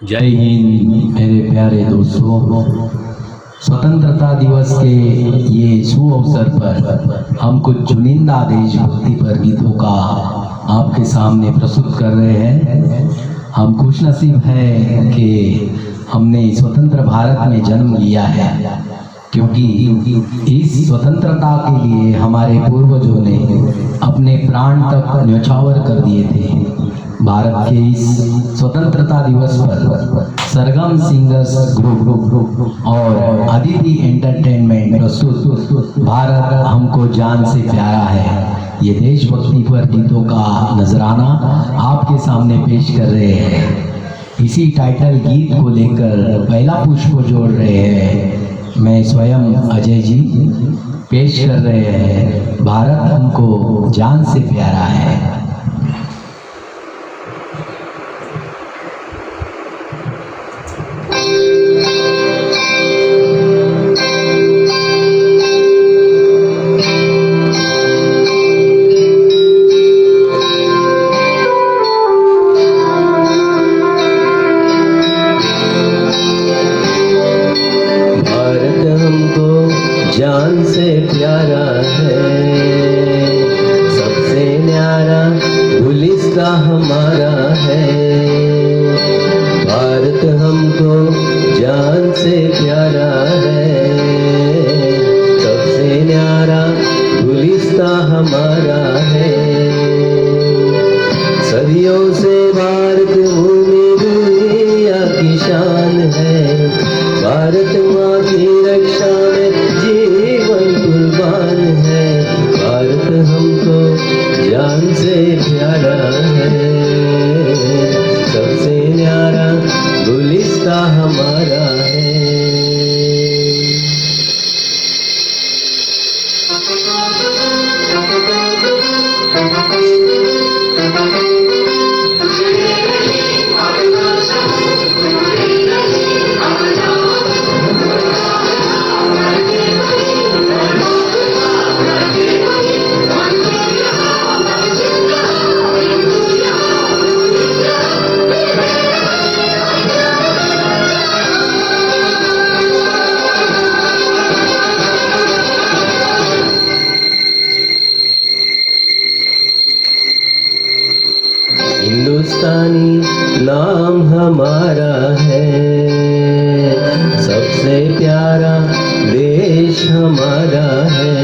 जय हिंद मेरे प्यारे दोस्तों। स्वतंत्रता दिवस के ये शुभ अवसर पर हम कुछ चुनिंदा देशभक्ति पर गीतों का आपके सामने प्रस्तुत कर रहे हैं। हम खुशनसीब हैं कि हमने स्वतंत्र भारत में जन्म लिया है, क्योंकि इस स्वतंत्रता के लिए हमारे पूर्वजों ने अपने प्राण तक न्यौछावर कर दिए थे। भारत के इस स्वतंत्रता दिवस पर सरगम सिंगर्स ग्रुप और अदिति एंटरटेनमेंट प्रस्तुत भारत हमको जान से प्यारा है, ये देशभक्ति पर गीतों का नजराना आपके सामने पेश कर रहे हैं। इसी टाइटल गीत को लेकर पहला पुष्प जोड़ रहे हैं मैं स्वयं अजय जी, पेश कर रहे हैं भारत हमको जान से प्यारा है। जान से प्यारा है, सबसे न्यारा गुलिस्ता हमारा है। भारत हमको जान से प्यारा है, सबसे न्यारा गुलिस्ता हमारा है। सदियों से भारत भूमि दुनिया की शान है। भारत माँ की रक्षा में जीवन कुर्बान है। भारत हमको जान से प्यारा है, सबसे न्यारा गुलिस्ता हमारा है। हिंदुस्तानी नाम हमारा है, सबसे प्यारा देश हमारा है।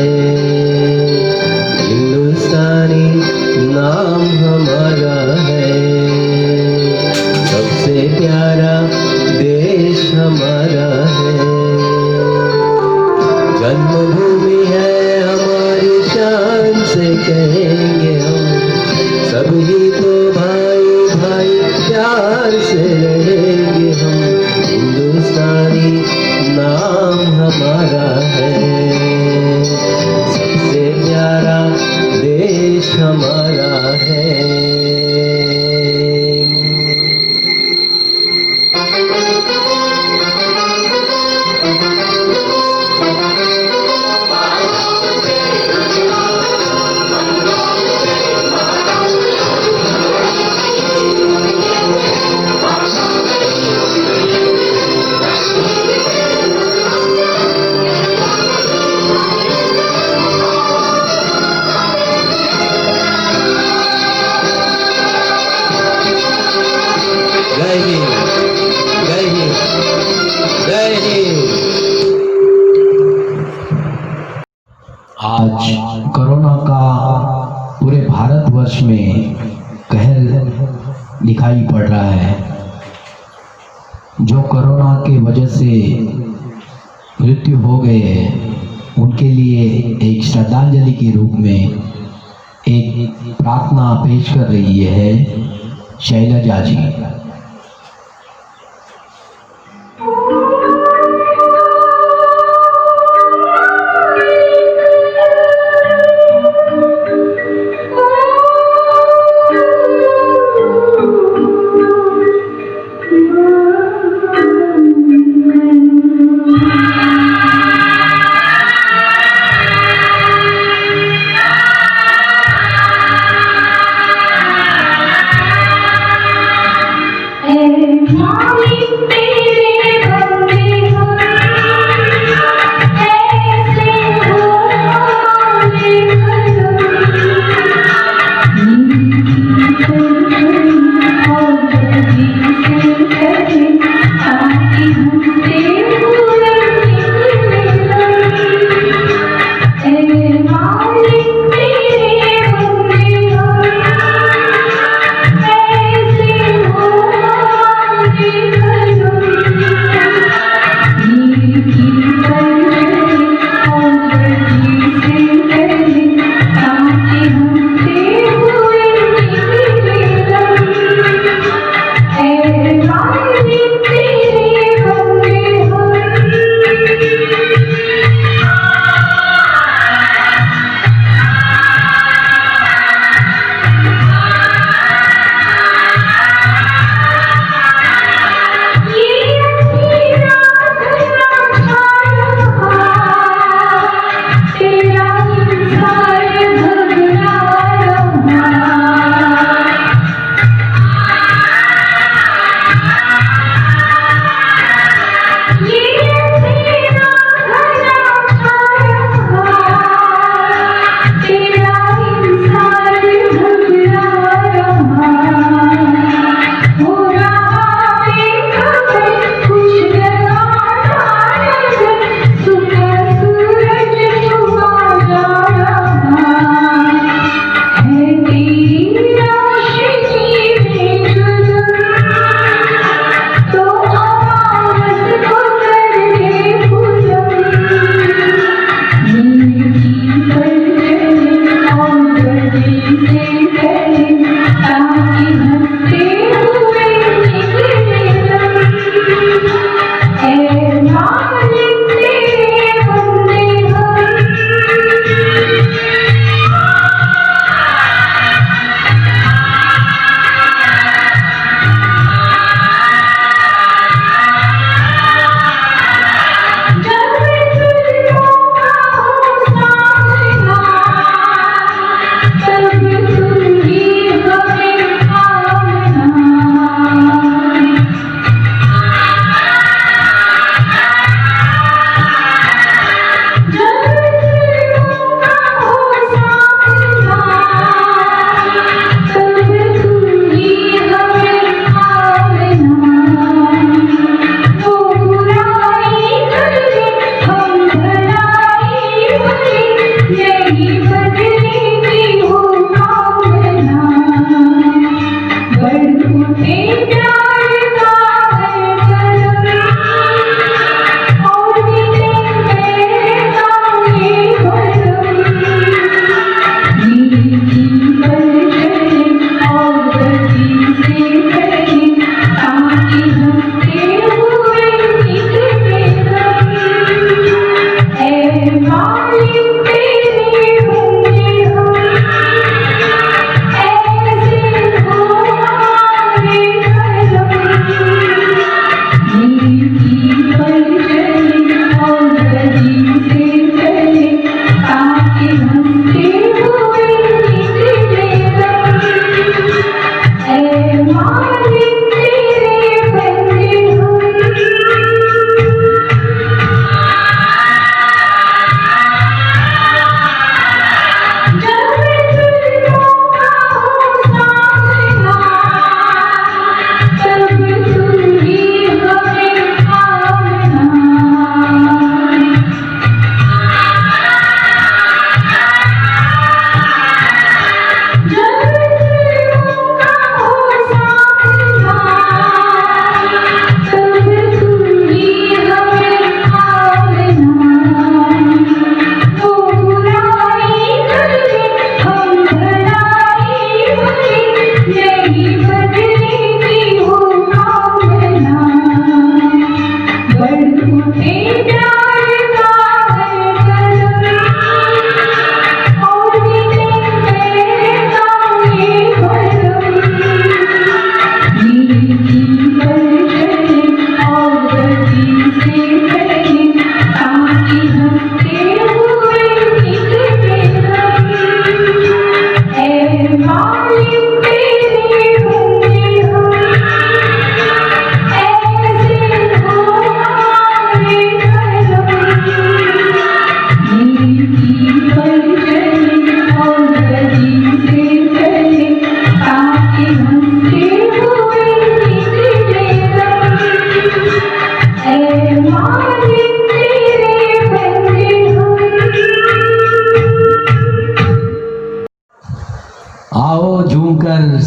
हिंदुस्तानी नाम हमारा है, सबसे प्यारा देश हमारा है। जन्मभूमि है हमारी, शान से कहेंगे हम, सभी तो भाई भाई प्यार से रहेंगे हम। हिंदुस्तानी नाम हमारा है, सबसे प्यारा देश हमारा है। जय हिंद, जय हिंद, जय हिंद। आज कोरोना का पूरे भारतवर्ष में कहर दिखाई पड़ रहा है। जो कोरोना के वजह से मृत्यु हो गए हैं, उनके लिए एक श्रद्धांजलि के रूप में एक प्रार्थना पेश कर रही है शैलजा जी। मालिक तेरे बंदे हम ऐसे हो हमारे करम और गली से कहे ताकि हंसते हुए निकले ए मालिक तेरे बंदे हम ऐसे हो हमारे करम नीर की तरह और गली से कहे ताकि हंसते हुए निकले ए मालिक तेरे बंदे हम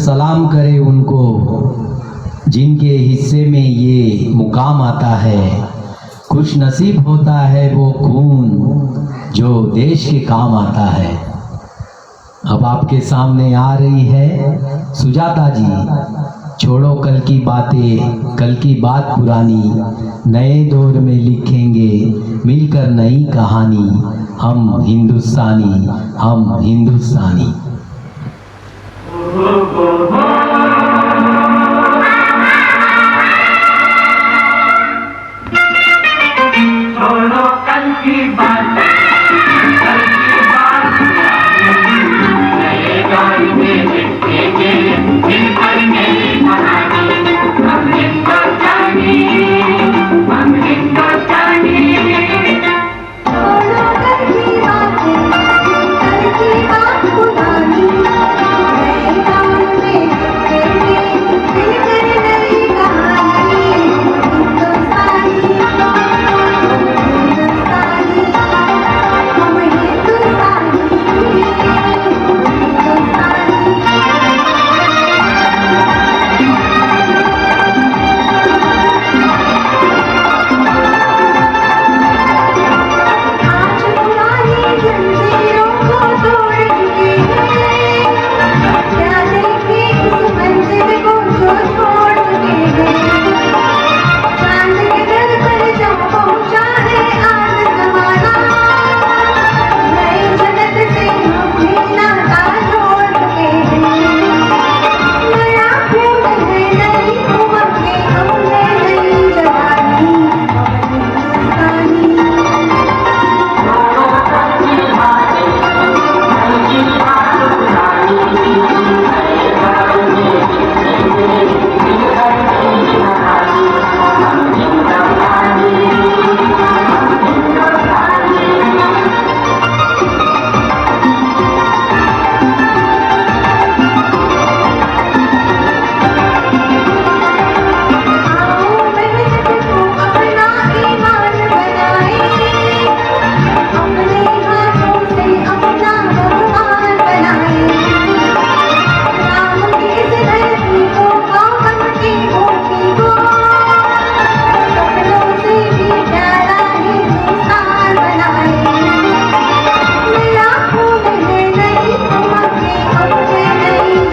सलाम करे उनको जिनके हिस्से में ये मुकाम आता है। खुश नसीब होता है वो खून जो देश के काम आता है। अब आपके सामने आ रही है सुजाता जी। छोड़ो कल की बातें, कल की बात पुरानी, नए दौर में लिखेंगे मिलकर नई कहानी। हम हिंदुस्तानी, हम हिंदुस्तानी। छोड़ो कल की बात, कल की बात नए दौर में लिखेंगे मिलकर नई कहानी। हम हिंदुस्तानी, हम हिंदुस्तानी। छोड़ो कल की बातें, कल की बात पुरानी, नए दौर में लिखेंगे मिलकर नई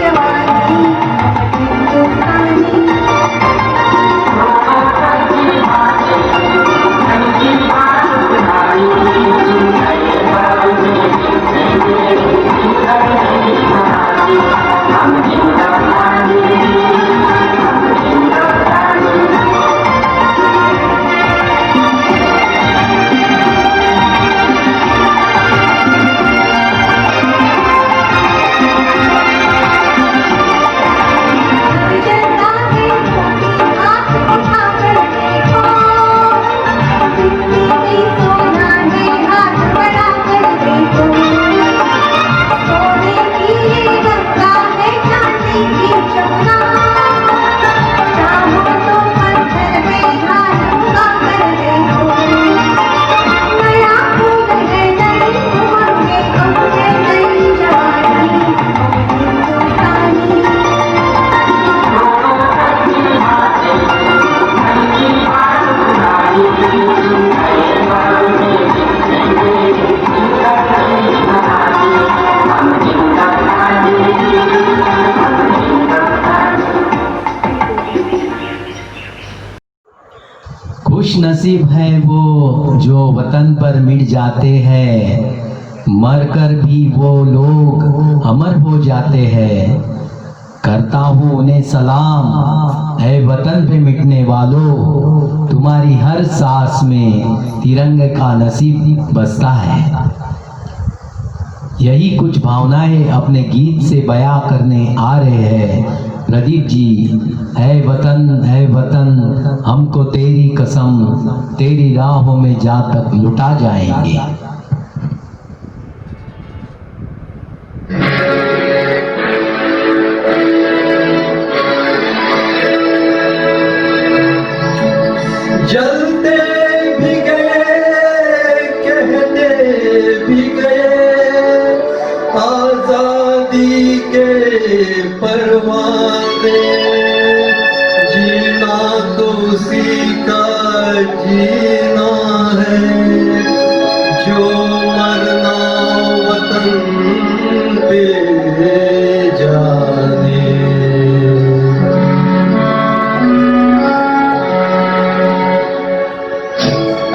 कहानी। हिंदुस्तानी, खुश नसीब है वो जो वतन पर मिट जाते हैं, मरकर भी वो लोग अमर हो जाते हैं। करता हूँ उन्हें सलाम, है वतन पे मिटने वालों, तुम्हारी हर सांस में तिरंगे का नसीब बसता है। यही कुछ भावनाएं अपने गीत से बयां करने आ रहे हैं प्रदीप जी। है वतन हमको तेरी कसम, तेरी राहों में जा तक लुटा जाएंगे। जलते भी गए, कहते भी गए, आजादी के परवाने जीना है, जो मरना वतन पे जाने।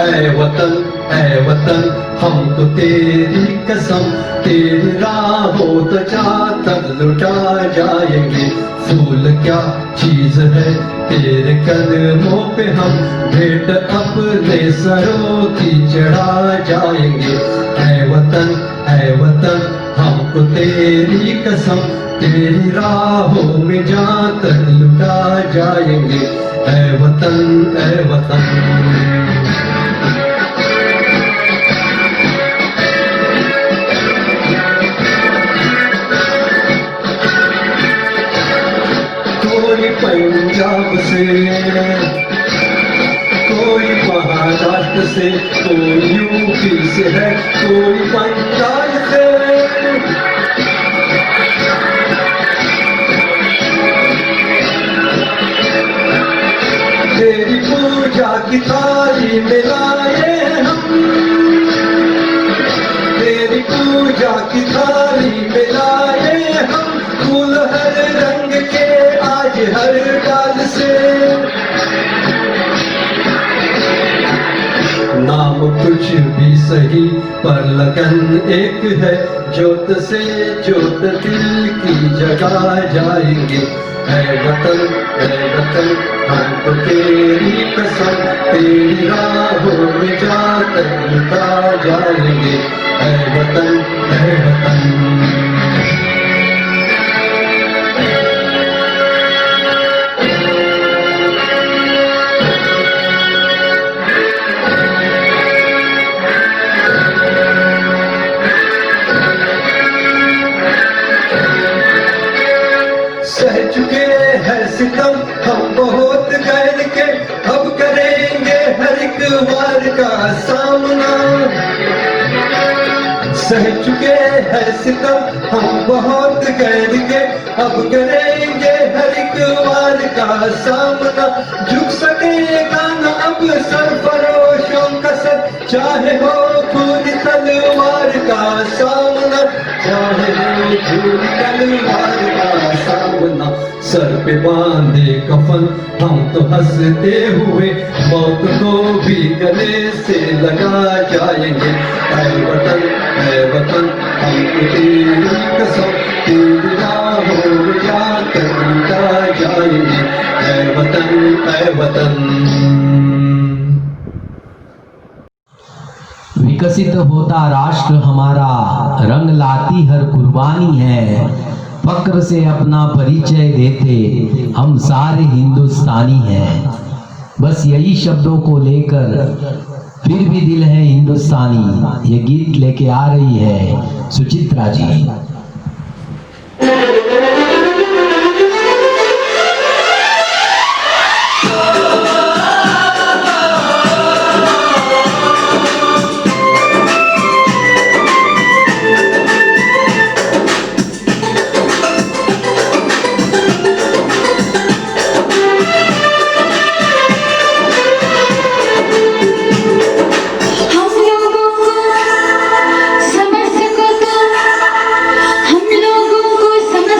ऐ वतन हमको तेरी कसम, तेरी राहों तो जाकर लुटा जाएंगे। फूल क्या चीज है तेरे कदमों पे हम भेंट अपने सरों की चढ़ा जाएंगे। ऐ वतन हमको तेरी कसम, तेरी राहों में जाकर लुटा जाएंगे। ऐ वतन कोई पंजाब से, कोई महाराष्ट्र से, कोई यूपी से है, कोई बंगाल से। तेरी पूजा की थाली में लाए हम, तेरी पूजा की थाली में लाए हम, फूल हर रंग के आज हर डाल से। नाम कुछ भी सही पर लगन एक है, जोत से जोत दिल की जगा जाएंगे। ऐ वतन हमको तेरी कसम, तेरी राहों में जाकर लुटा जाएंगे। ऐ वतन सह चुके हैं सितम हम बहुत गैर के, अब करेंगे हर एक वार का सामना। सह चुके हैं सितम हम बहुत गैर के, अब करेंगे हर एक वार का सामना। झुक सकेगा न अब सरफरोशों का सर, चाहे हो खून तलवार का सामना, चाहे हो खून तलवार का सामना। सर पे बांधे कफन हम तो हंसते हुए मौत को भी गले से लगा जाएंगे। ऐ वतन हमको तेरी कसम, तेरी राहों में जाकर लुटा जाएंगे। ऐ वतन विकसित होता राष्ट्र हमारा रंग लाती हर कुर्बानी है। फक्र से अपना परिचय देते हम सारे हिंदुस्तानी हैं। बस यही शब्दों को लेकर फिर भी दिल है हिंदुस्तानी, ये गीत लेके आ रही है सुचित्रा जी। हम लोगों को समझ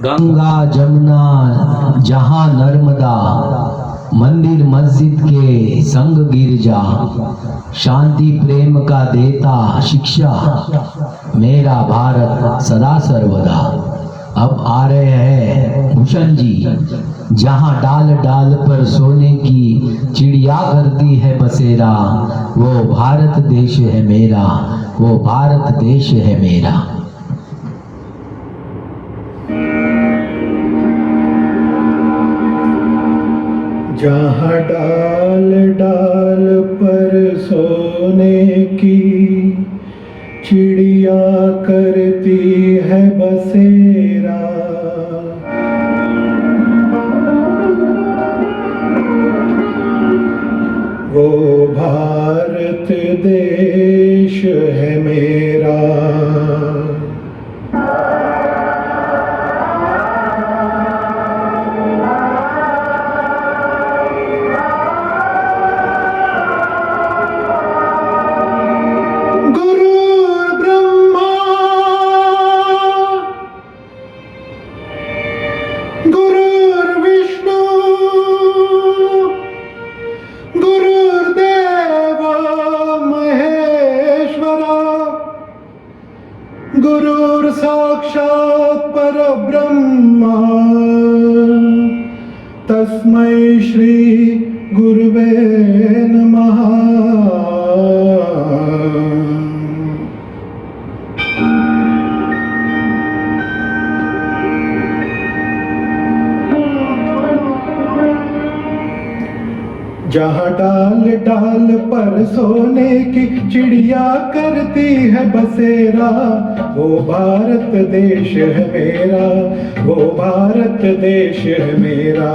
गंगा जमुना जहां नर्मदा, मंदिर मस्जिद के संग गिरजा, शांति प्रेम का देता शिक्षा, मेरा भारत सदा सर्वदा। अब आ रहे हैं भूषण जी। जहां डाल डाल पर सोने की चिड़िया करती है बसेरा, वो भारत देश है मेरा, वो भारत देश है मेरा। जहाँ डाल डाल पर सोने की चिड़िया करती है बसेरा, वो भारत देश है मेरा। गुरुर्विष्णु गुरुर्देव महेश्वरा, गुरुर्साक्षात् परब्रह्मा, तस्मै श्री गुरुवे नमः। जहाँ डाल डाल पर सोने की चिड़िया करती है बसेरा, वो भारत देश है मेरा, वो भारत देश है मेरा।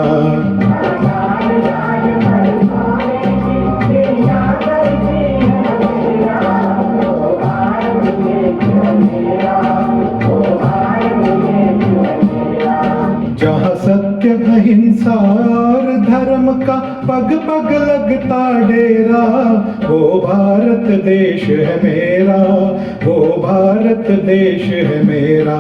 जहाँ सत्य अहिंसा और धर्म का पग पग लगता डेरा, वो भारत देश है मेरा, वो भारत देश है मेरा।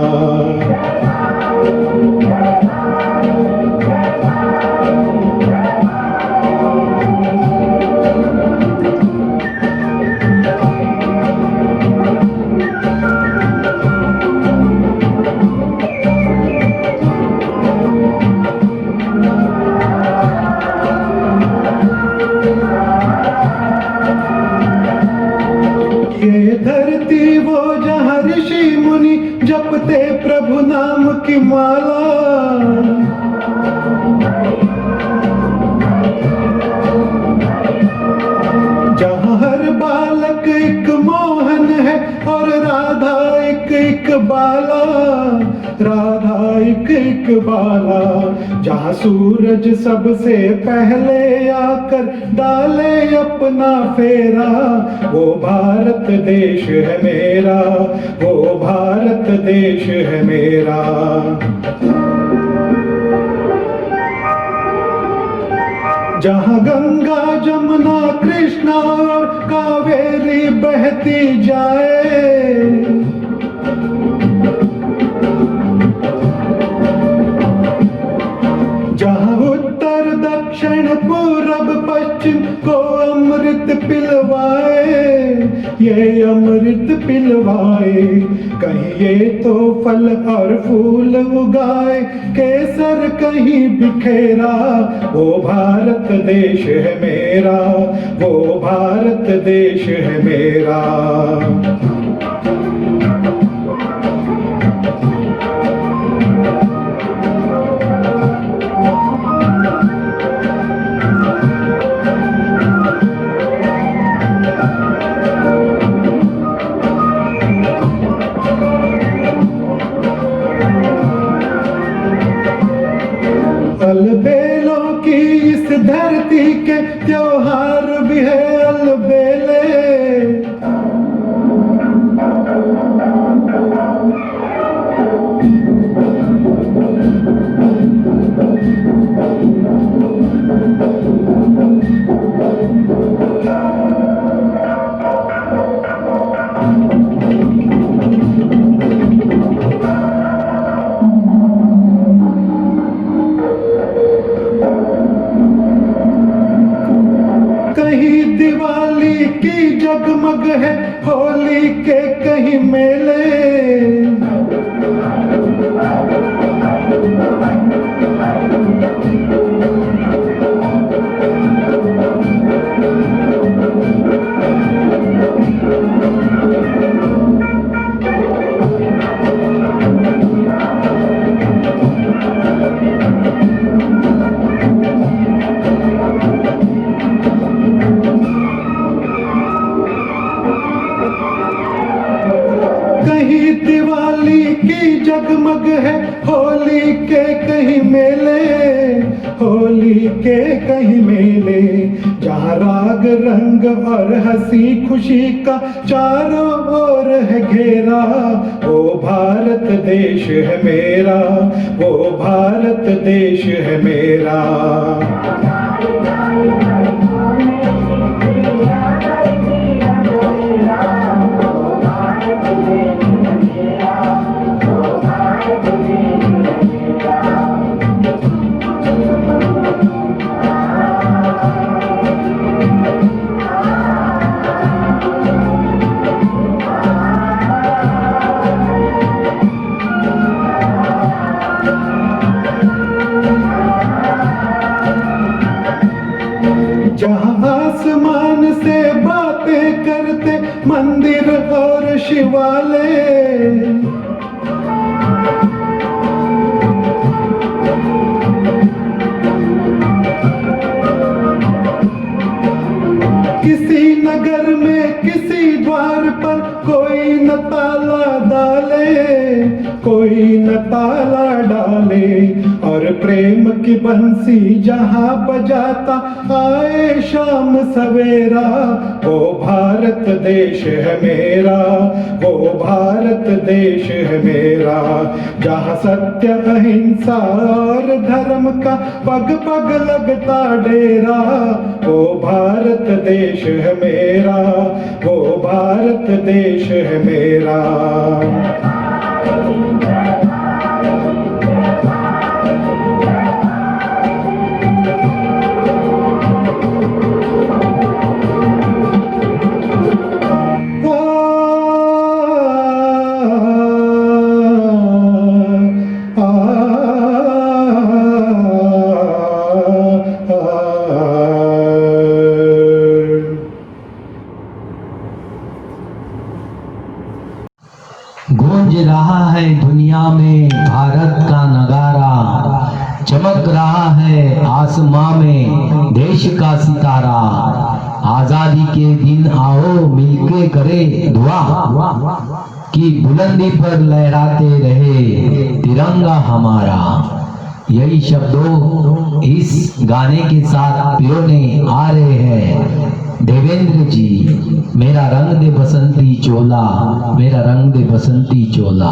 ये धरती वो जहाँ ऋषि मुनि जपते प्रभु नाम की माला, जहाँ हर बालक एक मोहन है और राधा एक एक बाला, राधा एक एक बाला। जहाँ सूरज सबसे पहले आकर डाले अपना फेरा, वो भारत देश है मेरा, वो भारत देश है मेरा। जहाँ गंगा जमुना कृष्णा और कावेरी बहती जाए, जहाँ उत्तर दक्षिण पूरब पश्चिम को अमृत पिलवाए, ये अमृत पिलवाए। कहीं ये तो फल और फूल उगाए, केसर कहीं बिखेरा, वो भारत देश है मेरा, वो भारत देश है मेरा। अलबेलों की इस धरती के त्योहार भी है अलबेले, कहीं दिवाली की जगमग है होली के कहीं मेले, कहीं दिवाली की जगमग है होली के कहीं मेले, होली के कहीं मेले, जहाँ राग रंग और हंसी खुशी का चारों ओर है घेरा। वो भारत देश है मेरा, वो भारत देश है मेरा। जहाँ आसमान से बातें करते मंदिर और शिवालय, किसी नगर में किसी द्वार पर कोई न ताला डाले, कोई न ताला डाले, और प्रेम की बंसी जहाँ बजाता आए शाम सवेरा। वो भारत देश है मेरा, वो भारत देश है मेरा, जहाँ सत्य अहिंसा और धर्म का पग पग लगता डेरा। वो भारत देश है मेरा, वो भारत देश है मेरा। गूंज रहा है दुनिया में भारत का नगारा, चमक रहा है आसमां में देश का सितारा। आजादी के दिन आओ मिलके करे दुआ, कि बुलंदी पर लहराते रहे तिरंगा हमारा। यही शब्दों इस गाने के साथ पिरोने आ रहे हैं देवेंद्र जी। मेरा रंग दे बसंती चोला, मेरा रंग दे बसंती चोला।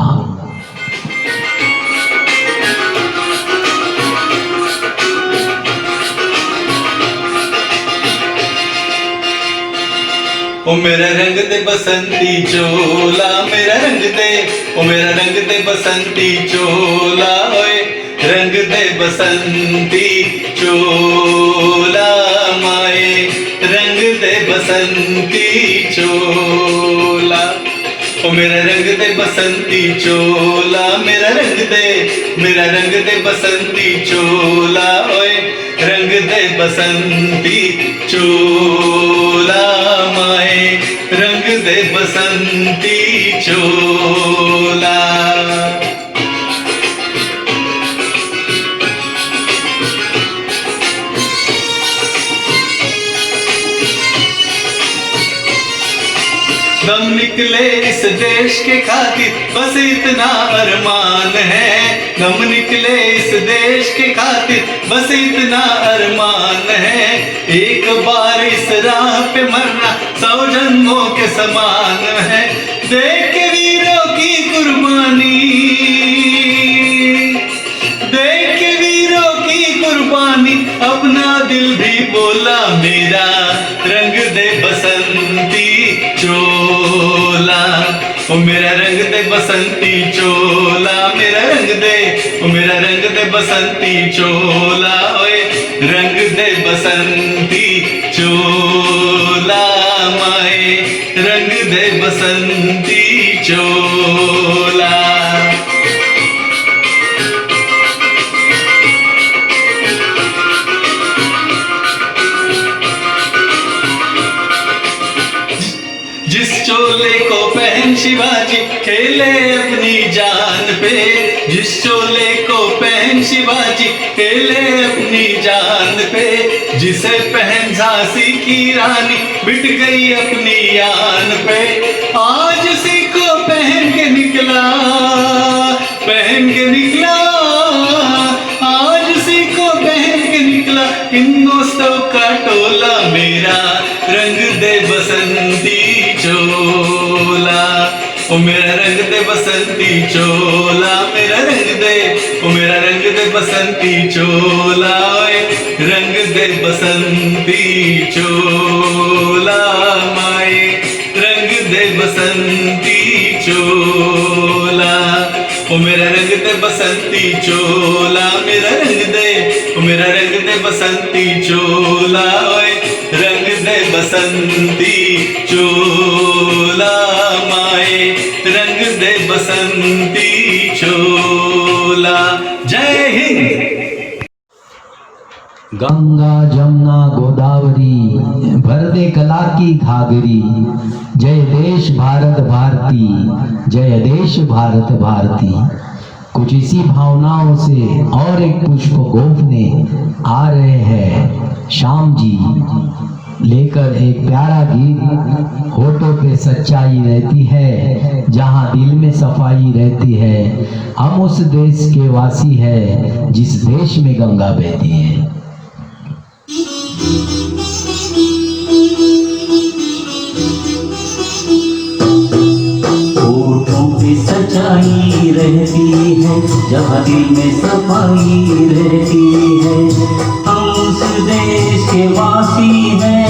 ओ मेरा रंग दे बसंती चोला, मेरा रंग दे, ओ मेरा रंग दे बसंती चोला, ओए रंग दे बसंती चोला माए, रंग दे बसंती चोला। ओ मेरा रंग दे बसंती चोला, मेरा रंग दे, मेरा रंग दे बसंती चोला, ओए रंग दे बसंती चोला माए, रंग दे बसंती चोला। दम निकले इस देश के खातिर बस इतना अरमान है, दम निकले इस देश के खातिर बस इतना अरमान है। एक बार इस राह पे मरना 100 जन्मों के समान है। देख के वीरों की कुर्बानी, देख के वीरों की कुर्बानी, अपना दिल भी बोला मेरा रंग दे बसंती चोला। ओ मेरा रंग दे बसंती चोला, मेरा रंग दे, ओ मेरा रंग दे बसंती चोला, ओए रंग दे बसंती चोला। दे बसंती चोला। जिस चोले को पहन शिवाजी खेले अपनी जान पे, जिस चोले को पहन शिवाजी खेले अपनी जान पे, जिसे पहन झांसी की रानी बिट गई अपनी यान पे, आज उसी को पहन के निकला, पहन के निकला, आज उसी को पहन के निकला इन दोस्तों का टोला। मेरा रंग दे बसंती चोला, ओ मेरा रंग दे बसंती चोला, मेरा रंग दे, ओ मेरा रंग दे बसंती चोला, ओए रंग दे बसंती चोला, माए रंग दे बसंती चोला, ओ मेरा रंग दे बसंती चोला, मेरा रंग दे, ओ मेरा रंग दे बसंती चोला, ओए रंग दे बसंती चोला, माए रंग दे बसंती चोला। जय हिंद। गंगा जमुना गोदावरी भर दे कला की घाघरी, जय देश भारत भारती, जय देश भारत भारती। कुछ इसी भावनाओं से और एक पुष्प गोफने आ रहे हैं श्याम जी लेकर एक प्यारा गीत। होठों पे सच्चाई रहती है, जहां दिल में सफाई रहती है, हम उस देश के वासी हैं जिस देश में गंगा बहती है। होठों पे सच्चाई रहती है, जहाँ दिल में सफाई रहती है, हम उस देश के वासी हैं,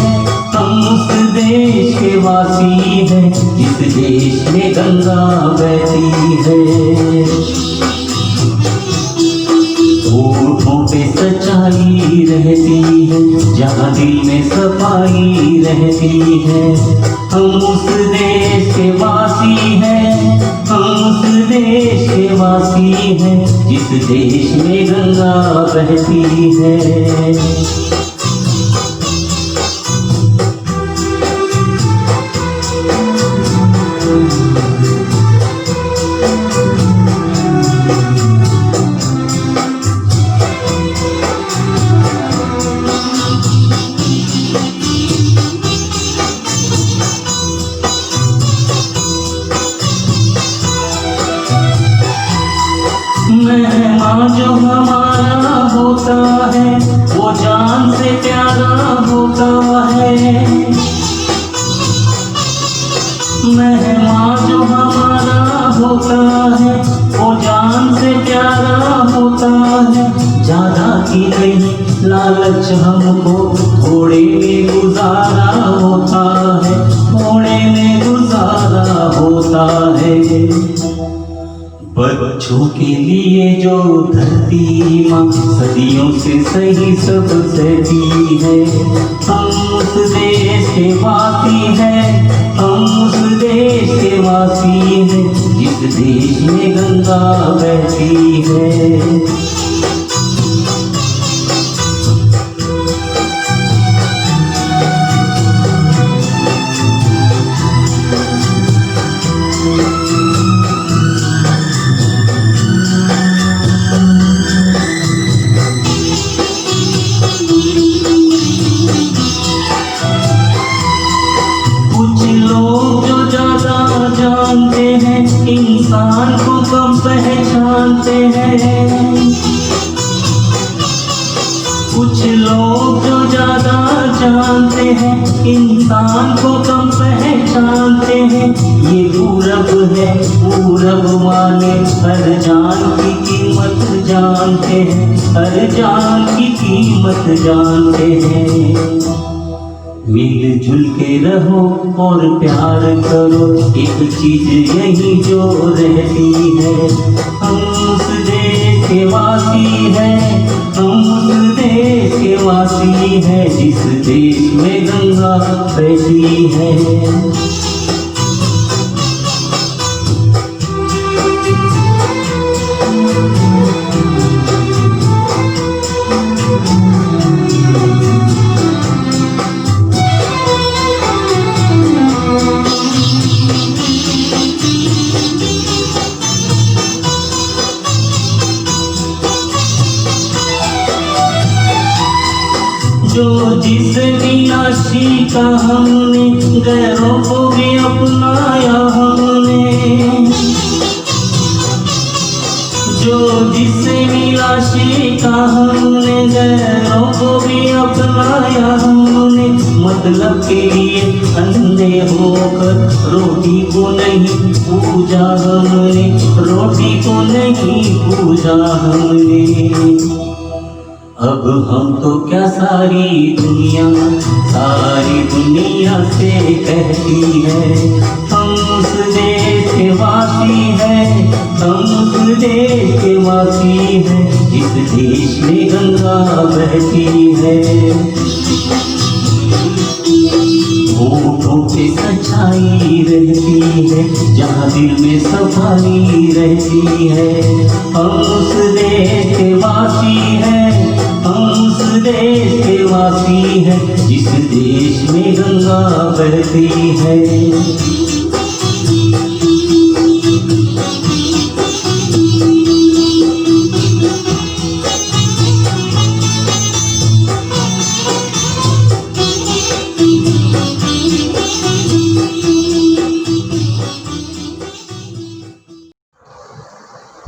हम उस देश के वासी हैं जिस देश में गंगा बहती है। होठों पे सच्चाई रहती है, जहाँ दिल में सफाई रहती है, हम उस देश के वासी हैं, हम उस देश के वासी हैं जिस देश में गंगा बहती है। मेहमान जो हमारा होता है वो जान से प्यारा होता है, मेहमान जो हमारा होता है वो जान से प्यारा होता है। ज्यादा की नहीं लालच हमको थोड़े में गुजारा होता है, थोड़े में गुजारा होता है। बच्चों के लिए जो धरती माँ सदियों से सही सब सहती है, हम उस देश के वासी हैं, हम उस देश के वासी हैं जिस देश में गंगा बहती है। इंसान को कम पहचानते हैं, कुछ लोग जो ज्यादा जानते हैं इंसान को कम पहचानते हैं। ये पूरब है, पूरब वाले हर जान की कीमत जानते हैं, हर जान की कीमत जानते हैं। मिलजुल के रहो और प्यार करो, एक चीज यही जो रहती है, हम उस देश के वासी हैं, हम उस देश के वासी हैं जिस देश में गंगा बहती है। का हमने, गैरों को भी अपनाया हमने। जो जिससे मिला सीखा हमने, गैरों को भी अपनाया हमने। मतलब के लिए अंधे होकर रोटी को नहीं पूजा हमने, रोटी को नहीं पूजा हमने। अब हम तो क्या सारी दुनिया से कहती है, हम उस देश के वासी हैं, हम उस देश के वासी हैं, जिस देश में गंगा बहती है। होठों पे सच्चाई रहती है, जहाँ दिल में सफाई रहती है। हम उस देश के वासी हैं, हम उस देश के वासी हैं, जिस देश में गंगा बहती है।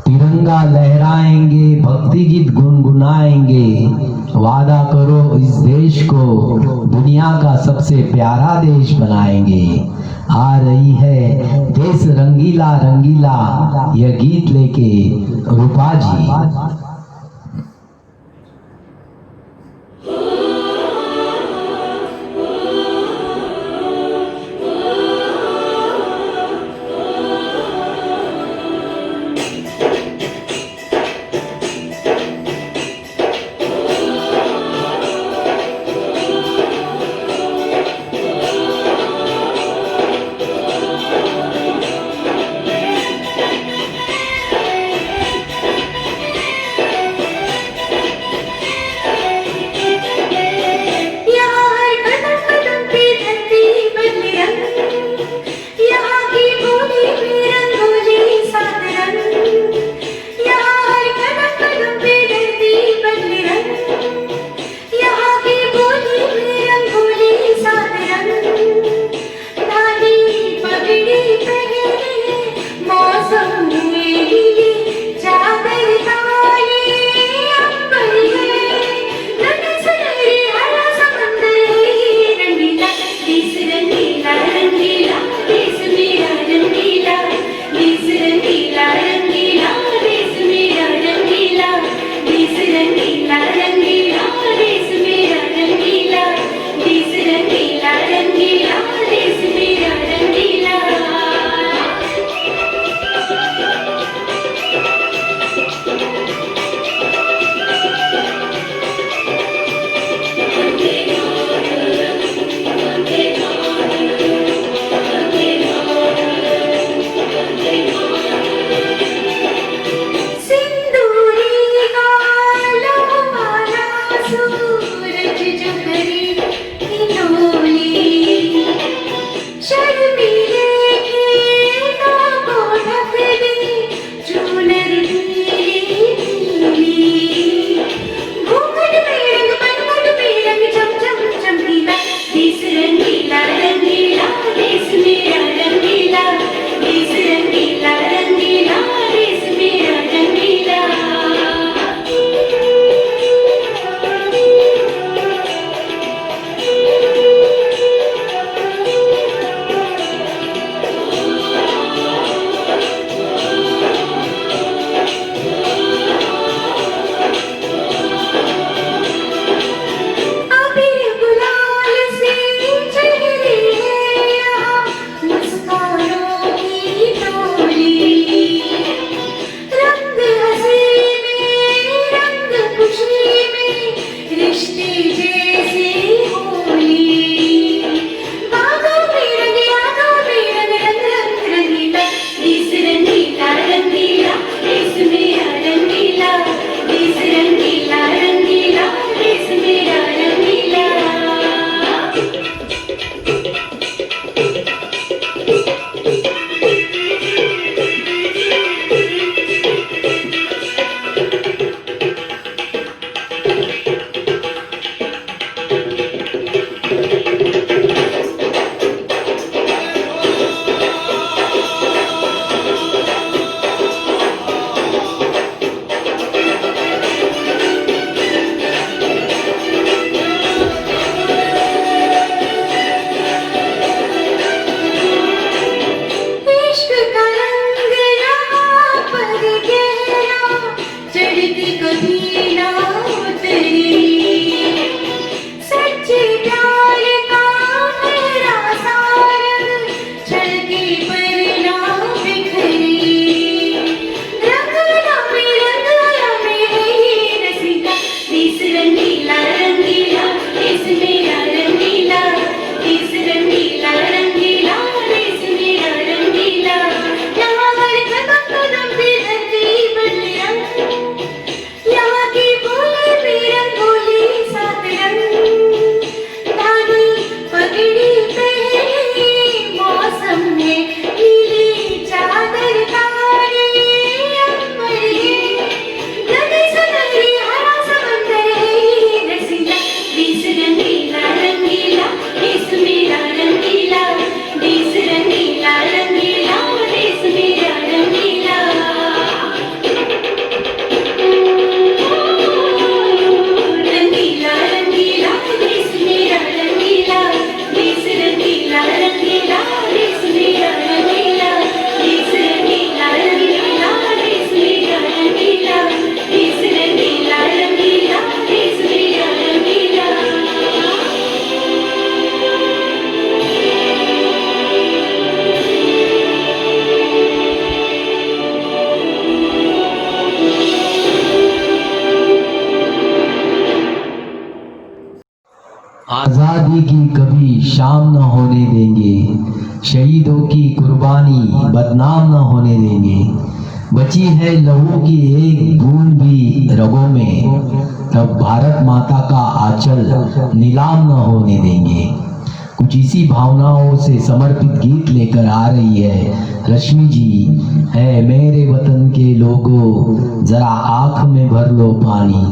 तिरंगा लहराएंगे, भक्ति गीत गुनगुनाएंगे, वादा करो इस देश को दुनिया का सबसे प्यारा देश बनाएंगे। आ रही है देश रंगीला रंगीला, यह गीत लेके रूपा जी। आज़ादी की कभी शाम न होने देंगे, शहीदों की कुर्बानी बदनाम न होने देंगे। बची है लहू की एक बूंद भी रगों में, तब भारत माता का आंचल नीलाम न होने देंगे। कुछ इसी भावनाओं से समर्पित गीत लेकर आ रही है रश्मि जी। है मेरे वतन के लोगों जरा आंख में भर लो पानी,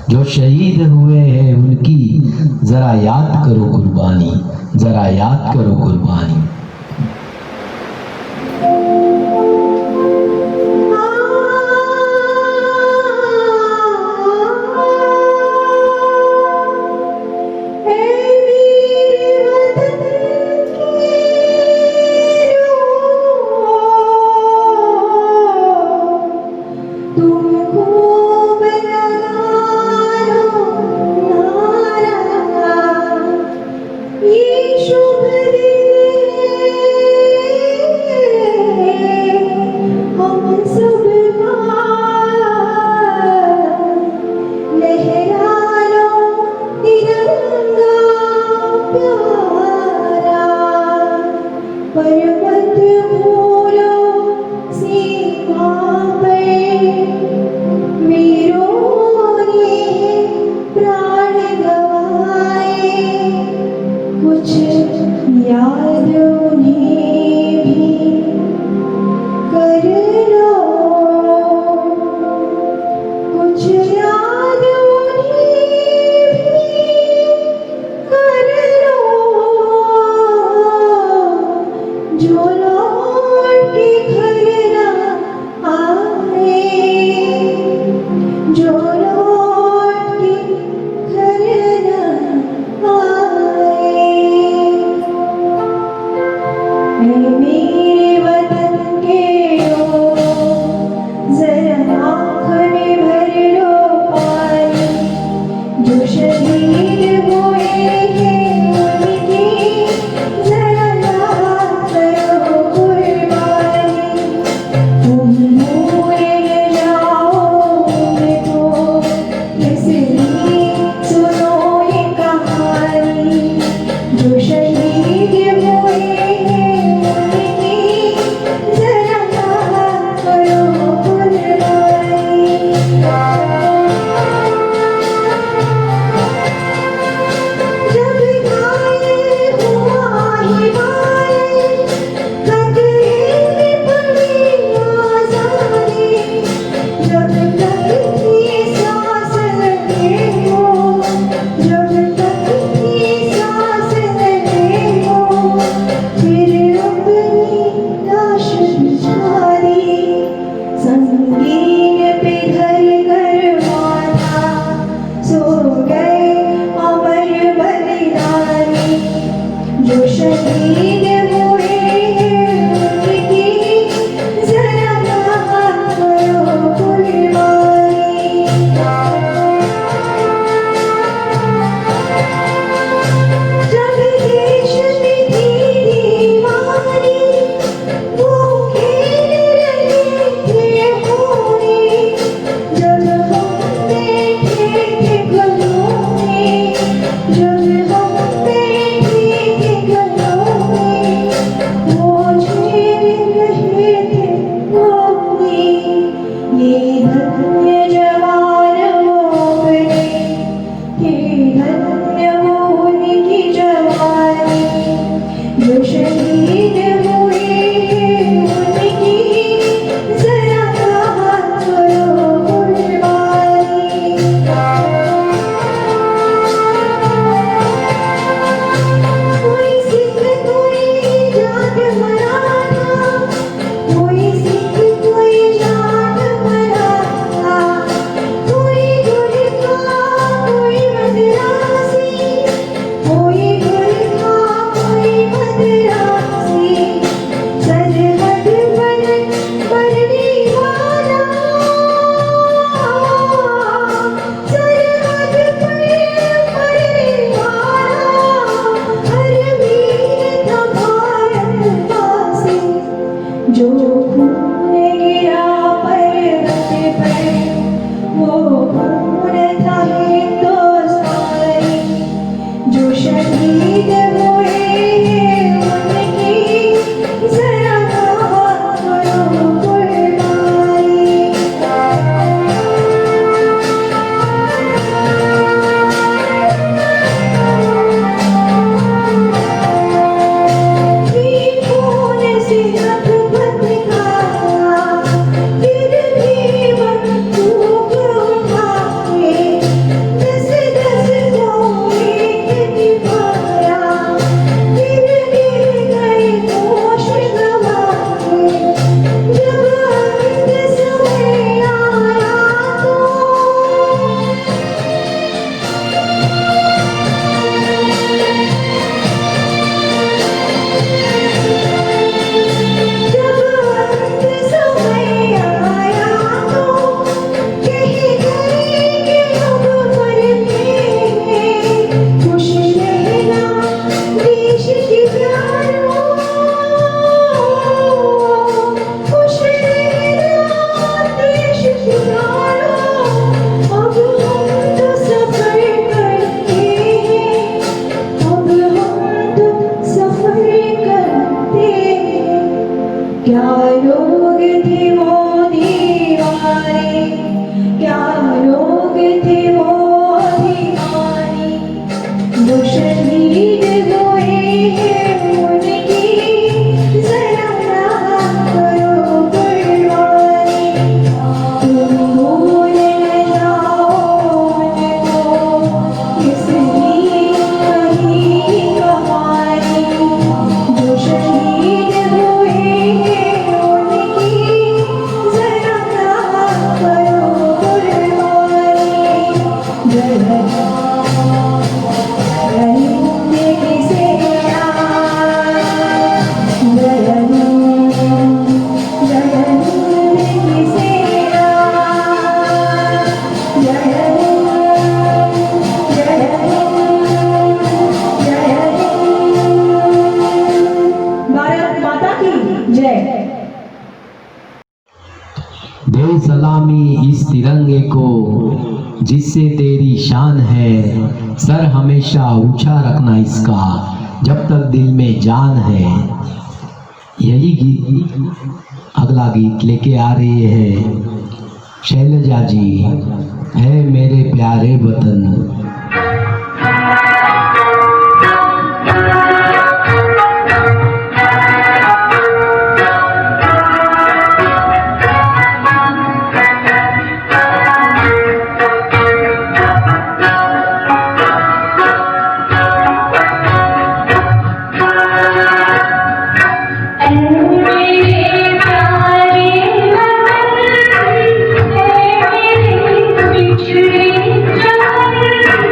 जो शहीद हुए हैं उनकी जरा याद करो कुर्बानी, जरा याद करो कुर्बानी। वो खून था हिंदुस्तानी जो शहीद क्या लोग थे वो दीवाने, क्या लोग थे वो दीवाने, जो शहीद हुए हैं उनकी जरा याद करो कुर्बानी। तुम भूल न जाओ उनको, किसकी कही कहानी, जो शहीद हुए हैं उनकी जरा याद करो कुर्बानी। भारत माता की जय। दे सलामी इस तिरंगे को जिससे तेरी शान है, सर हमेशा ऊंचा रखना इसका जब तक दिल में जान है। यही गीत, अगला गीत लेके आ रही है शैलजा जी, है मेरे प्यारे वतन। बिछड़े जान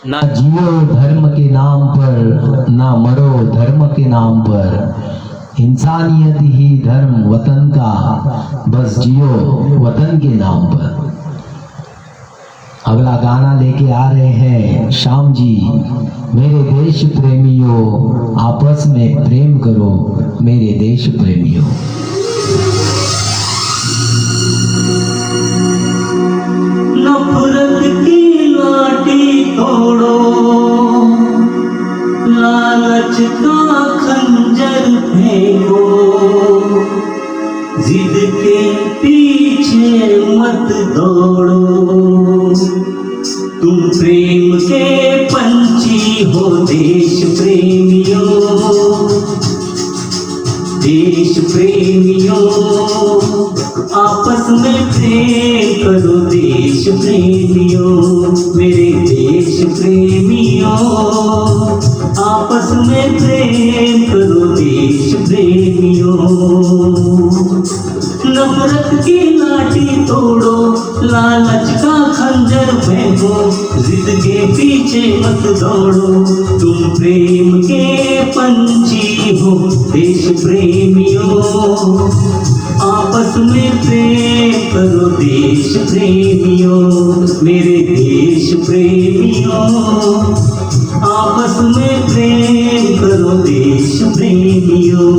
ना जियो धर्म के नाम पर, ना मरो धर्म के नाम पर। इंसानियत ही धर्म वतन का, बस जियो वतन के नाम पर। अगला गाना लेके आ रहे हैं श्याम जी। मेरे देश प्रेमियों, आपस में प्रेम करो मेरे देश प्रेमियों। नफरत की लाठी तोड़ो, लालच का खंजर फेंको, जिद के पीछे मत दौड़ो। तुम प्रेम के पंछी हो देश प्रेमियों, देश प्रेमियों। आपस में प्रेम करो देश प्रेमियों, मेरे देश प्रेमियों। आपस में प्रेम करो देश प्रेमियों। नफरत की लाठी तोड़ो, लालच का खंजर फेंको, जिद के पीछे मत दौड़ो। तुम प्रेम के पंछी हो देश प्रेमियों, आपस में प्रेम करो देश प्रेमियों, मेरे देश प्रेमियों। आपस में प्रेम करो देश प्रेमियों।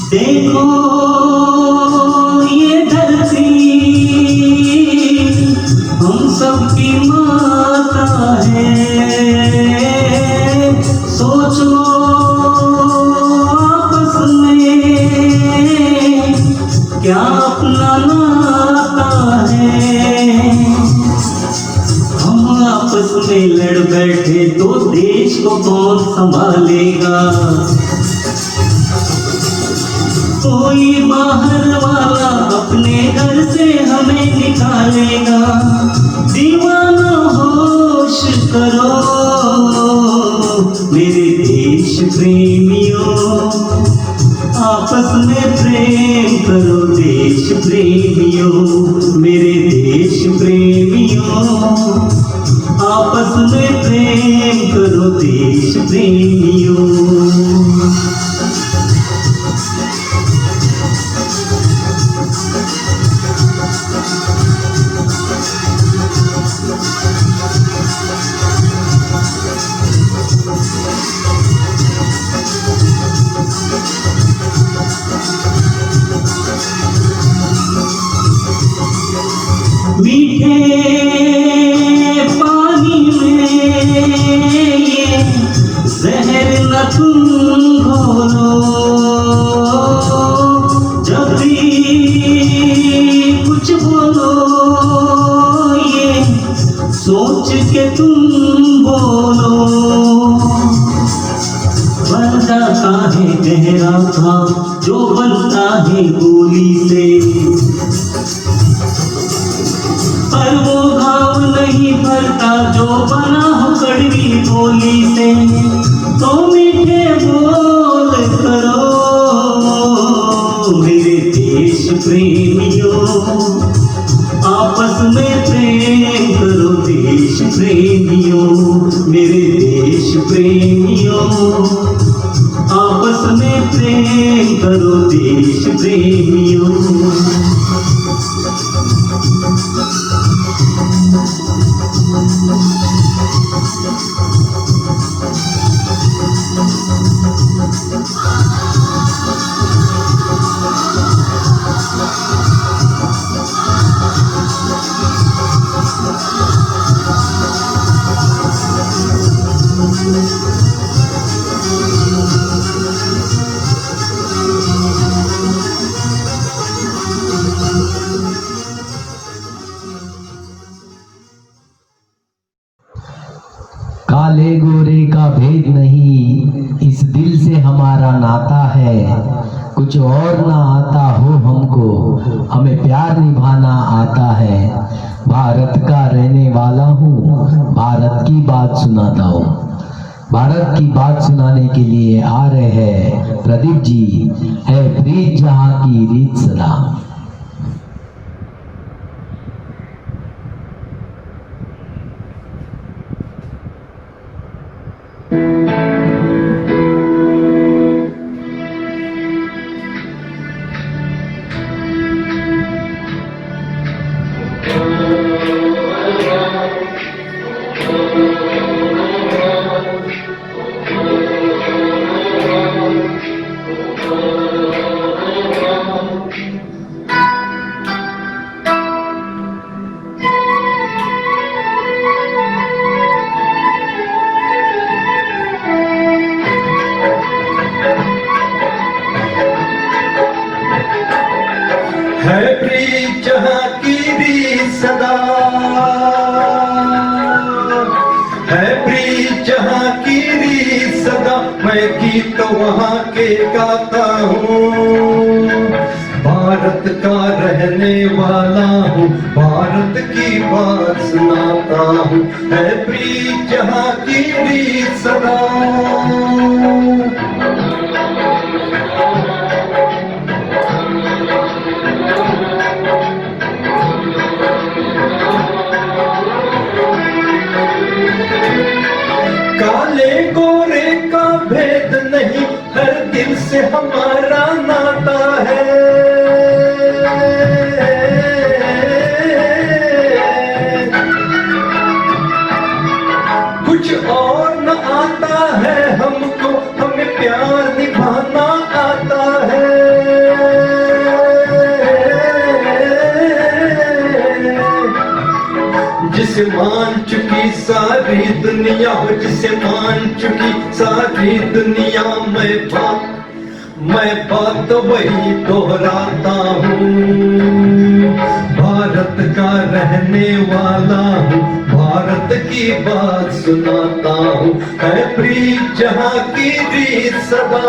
देखो ये धरती हम सबकी माता है। सोचो आपस में क्या अपना नाता है। हम आपस में लड़ बैठे तो देश को कौन संभालेगा। कोई बाहर वाला अपने घर से हमें निकालेगा। दीवाना होश करो मेरे देश प्रेमियों, आपस में प्रेम करो देश प्रेमियों, मेरे देश प्रेमियों। आपस में प्रेम करो देश प्रेमियों। मीठे पानी में ये जहर न तुम घोलो। जब भी कुछ बोलो ये सोच के तुम बोलो। पर्दा काहे गहरा था जो बनता है गोली से, पर वो घाव नहीं भरता जो बना हो कड़वी बोली से। तो मीठे बोल करो मेरे देश प्रेमियों, आपस में प्रेम करो देश प्रेमियों, मेरे देश प्रेमियों। आपस में प्रेम करो देश प्रेमियों। नाता है, कुछ और ना आता हो हमको, हमें प्यार निभाना आता है। भारत का रहने वाला हूँ, भारत की बात सुनाता हूँ। भारत की बात सुनाने के लिए आ रहे हैं प्रदीप जी, है प्रीत जहाँ की रीत सदा। है प्रीत जहाँ की रीत सदा, है प्रीत जहाँ की रीत सदा, मैं गीत वहाँ के गाता हूँ। भारत का रहने वाला हूँ, भारत की बात सुनाता हूँ। है प्रीत जहाँ की रीत सदा। काले गोरे का भेद नहीं, हर दिल से हमारा नाता है। कुछ और न आता है हमको, हमें प्यार निभाना आता है। जिसे मान चुकी सारी दुनिया हो, जिसे मान चुकी सारी दुनिया, मैं बात वही दोहराता हूँ। भारत का रहने वाला हूँ, भारत की बात सुनाता हूँ। है प्रीत जहाँ की रीत सदा।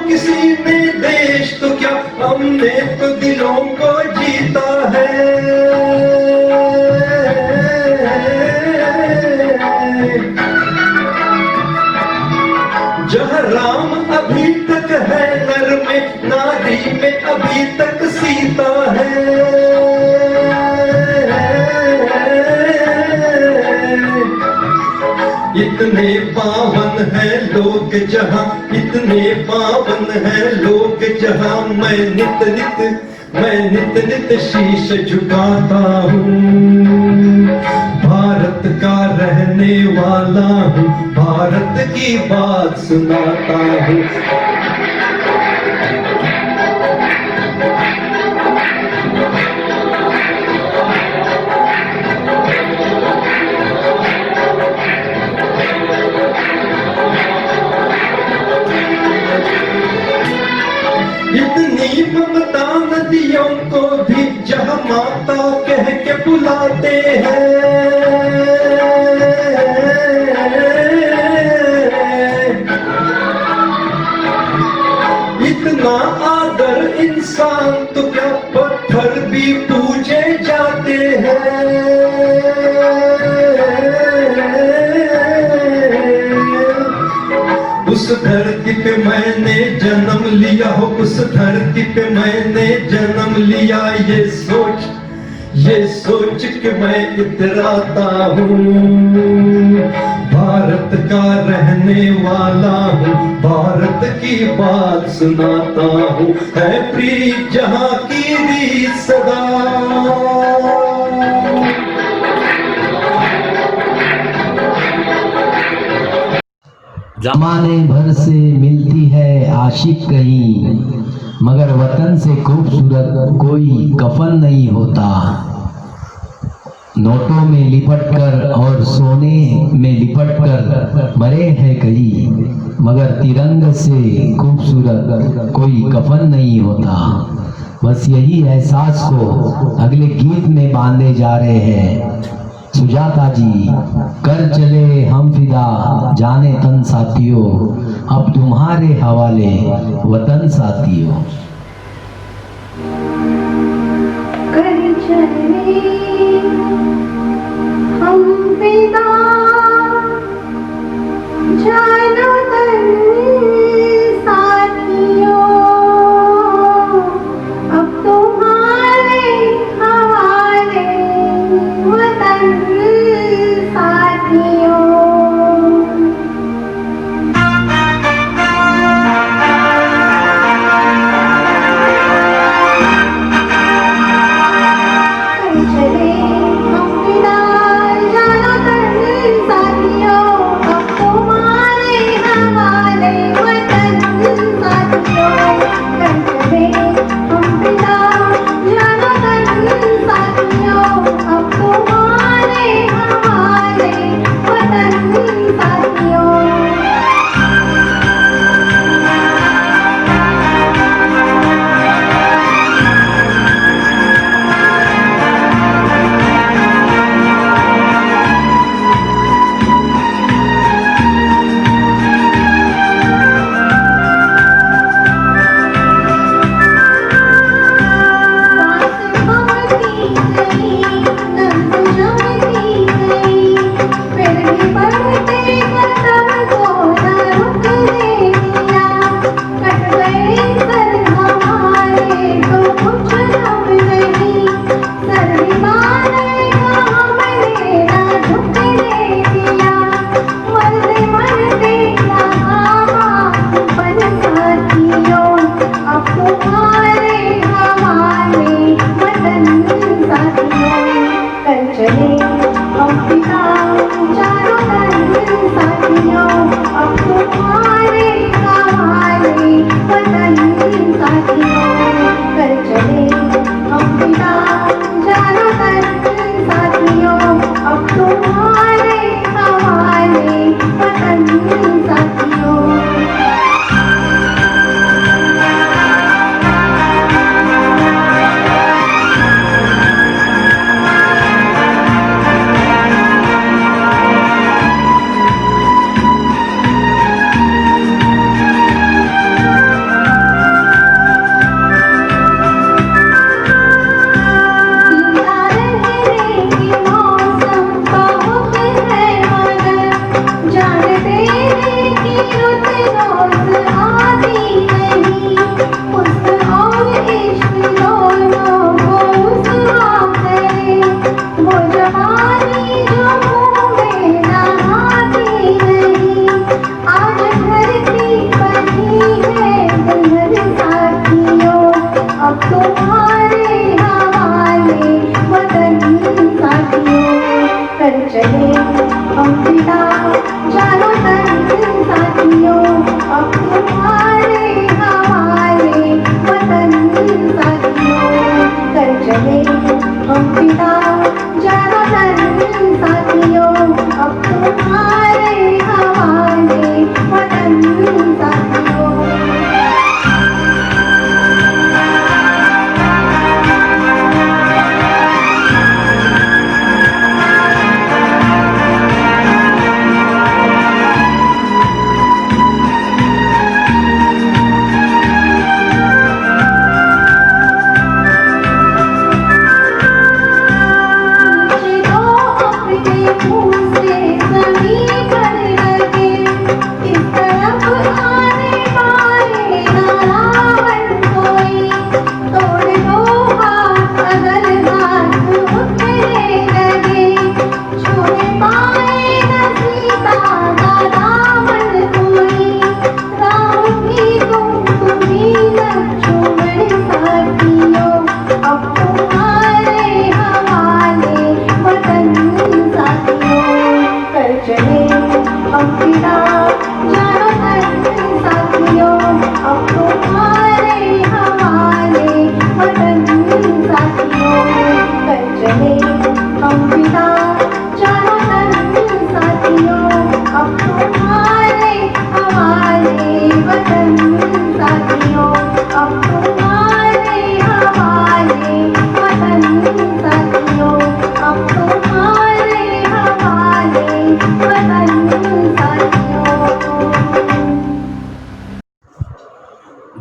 किसी ने देश तो क्या, हमने तो दिलों को जीता है। जहाँ राम अभी तक है नर में, नारी में अभी तक सीता है। इतने पावन है लोग जहाँ, इतने पावन है लोग जहाँ, मैं नित नित शीश झुकाता हूँ। भारत का रहने वाला हूँ, भारत की बात सुनाता हूँ। इतनी ममता नदियों को भी जहाँ माता कह के बुलाते हैं। इतना आदर इंसान तो क्या, पत्थर भी पूजे जाते हैं। उस धरती पे मैंने जन्म लिया हो, उस धरती पे मैंने जन्म लिया, ये सोच के मैं इतराता हूँ। भारत का रहने वाला हूँ, भारत की बात सुनाता हूँ। है प्रीत जहाँ की रीत सदा। जमाने भर से मिलती है आशिक कहीं, मगर वतन से खूबसूरत कोई कफन नहीं होता। नोटों में लिपटकर और सोने में लिपटकर मरे हैं कई, मगर तिरंग से खूबसूरत कोई कफन नहीं होता। बस यही एहसास को अगले गीत में बांधे जा रहे हैं। सुजाता जी, कर चले हम फिदा जाने तन साथियों, अब तुम्हारे हवाले वतन साथियों। कर चले हम फिदा जानो तन साथियों, अब तुम्हारे हवाले वतन साथियों। चले हम फिदा जानो तन साथियों, अब तुम्हारे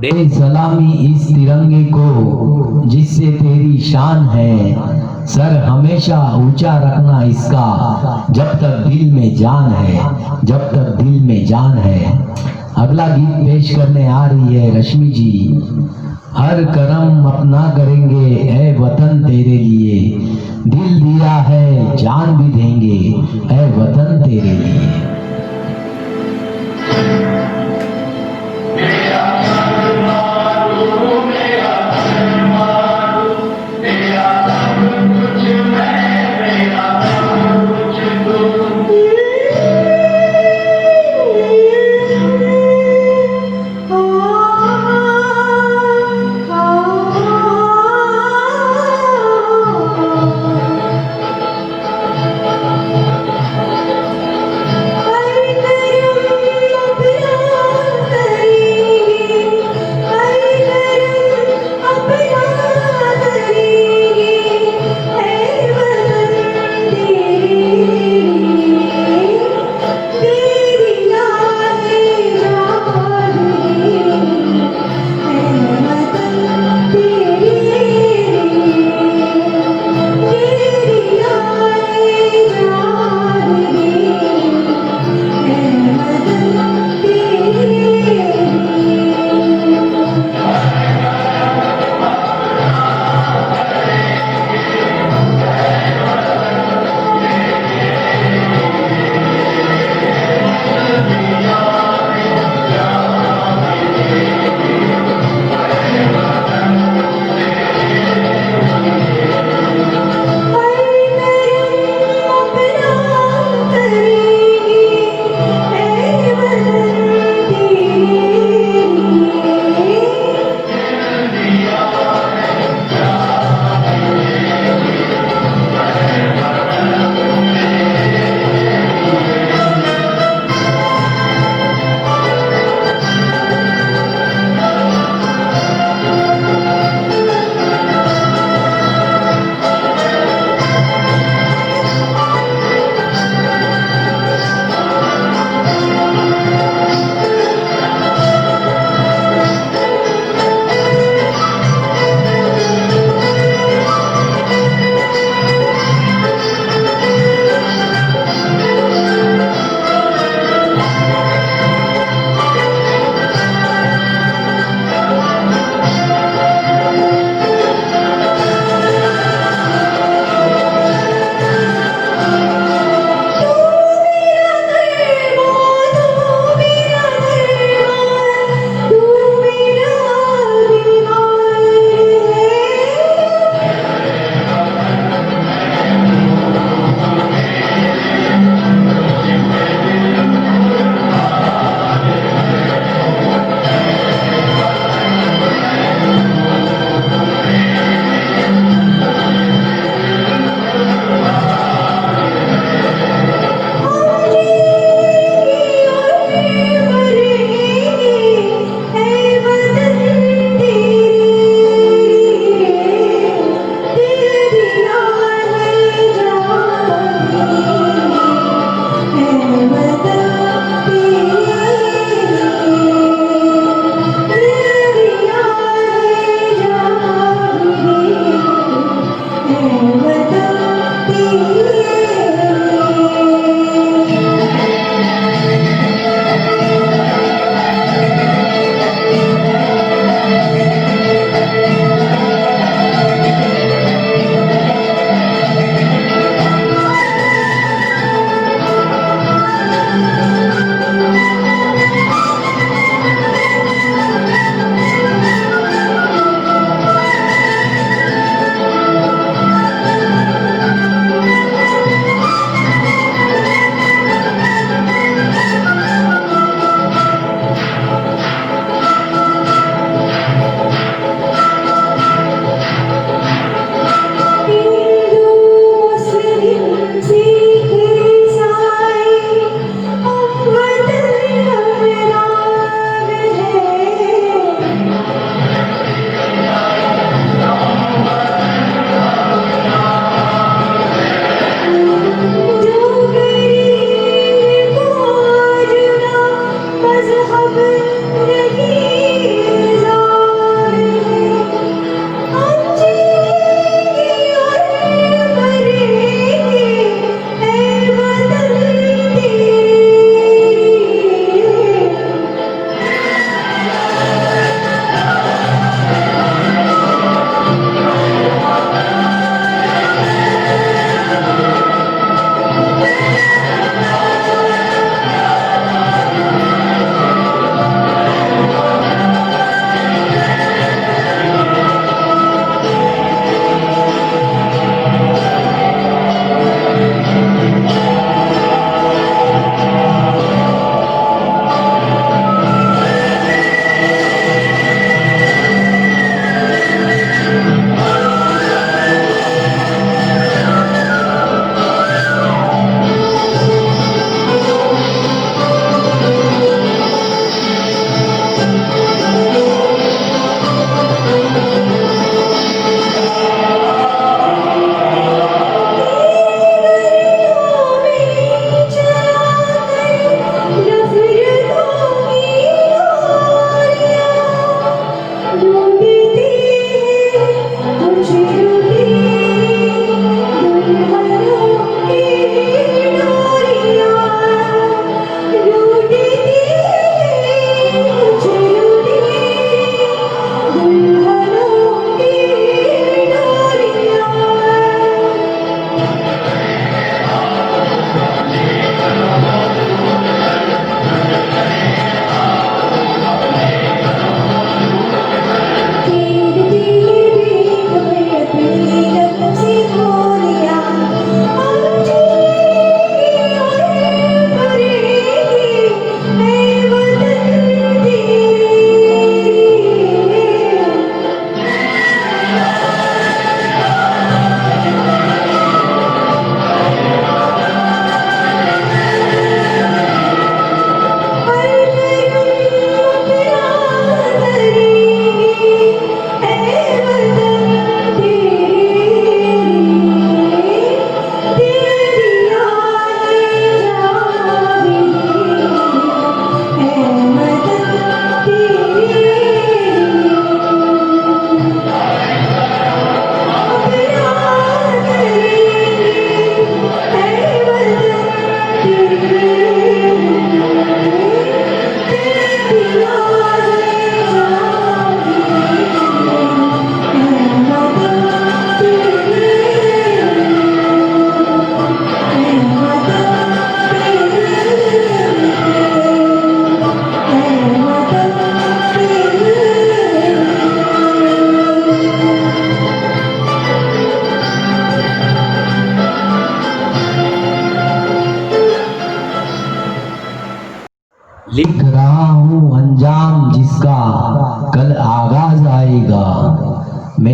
दे सलामी इस तिरंगे को जिससे तेरी शान है, सर हमेशा ऊंचा रखना इसका जब तक दिल में जान है, जब तक दिल में जान है। अगला गीत पेश करने आ रही है रश्मि जी। हर करम अपना करेंगे ऐ वतन तेरे लिए, दिल दिया है जान भी देंगे ऐ वतन तेरे लिए। हर करम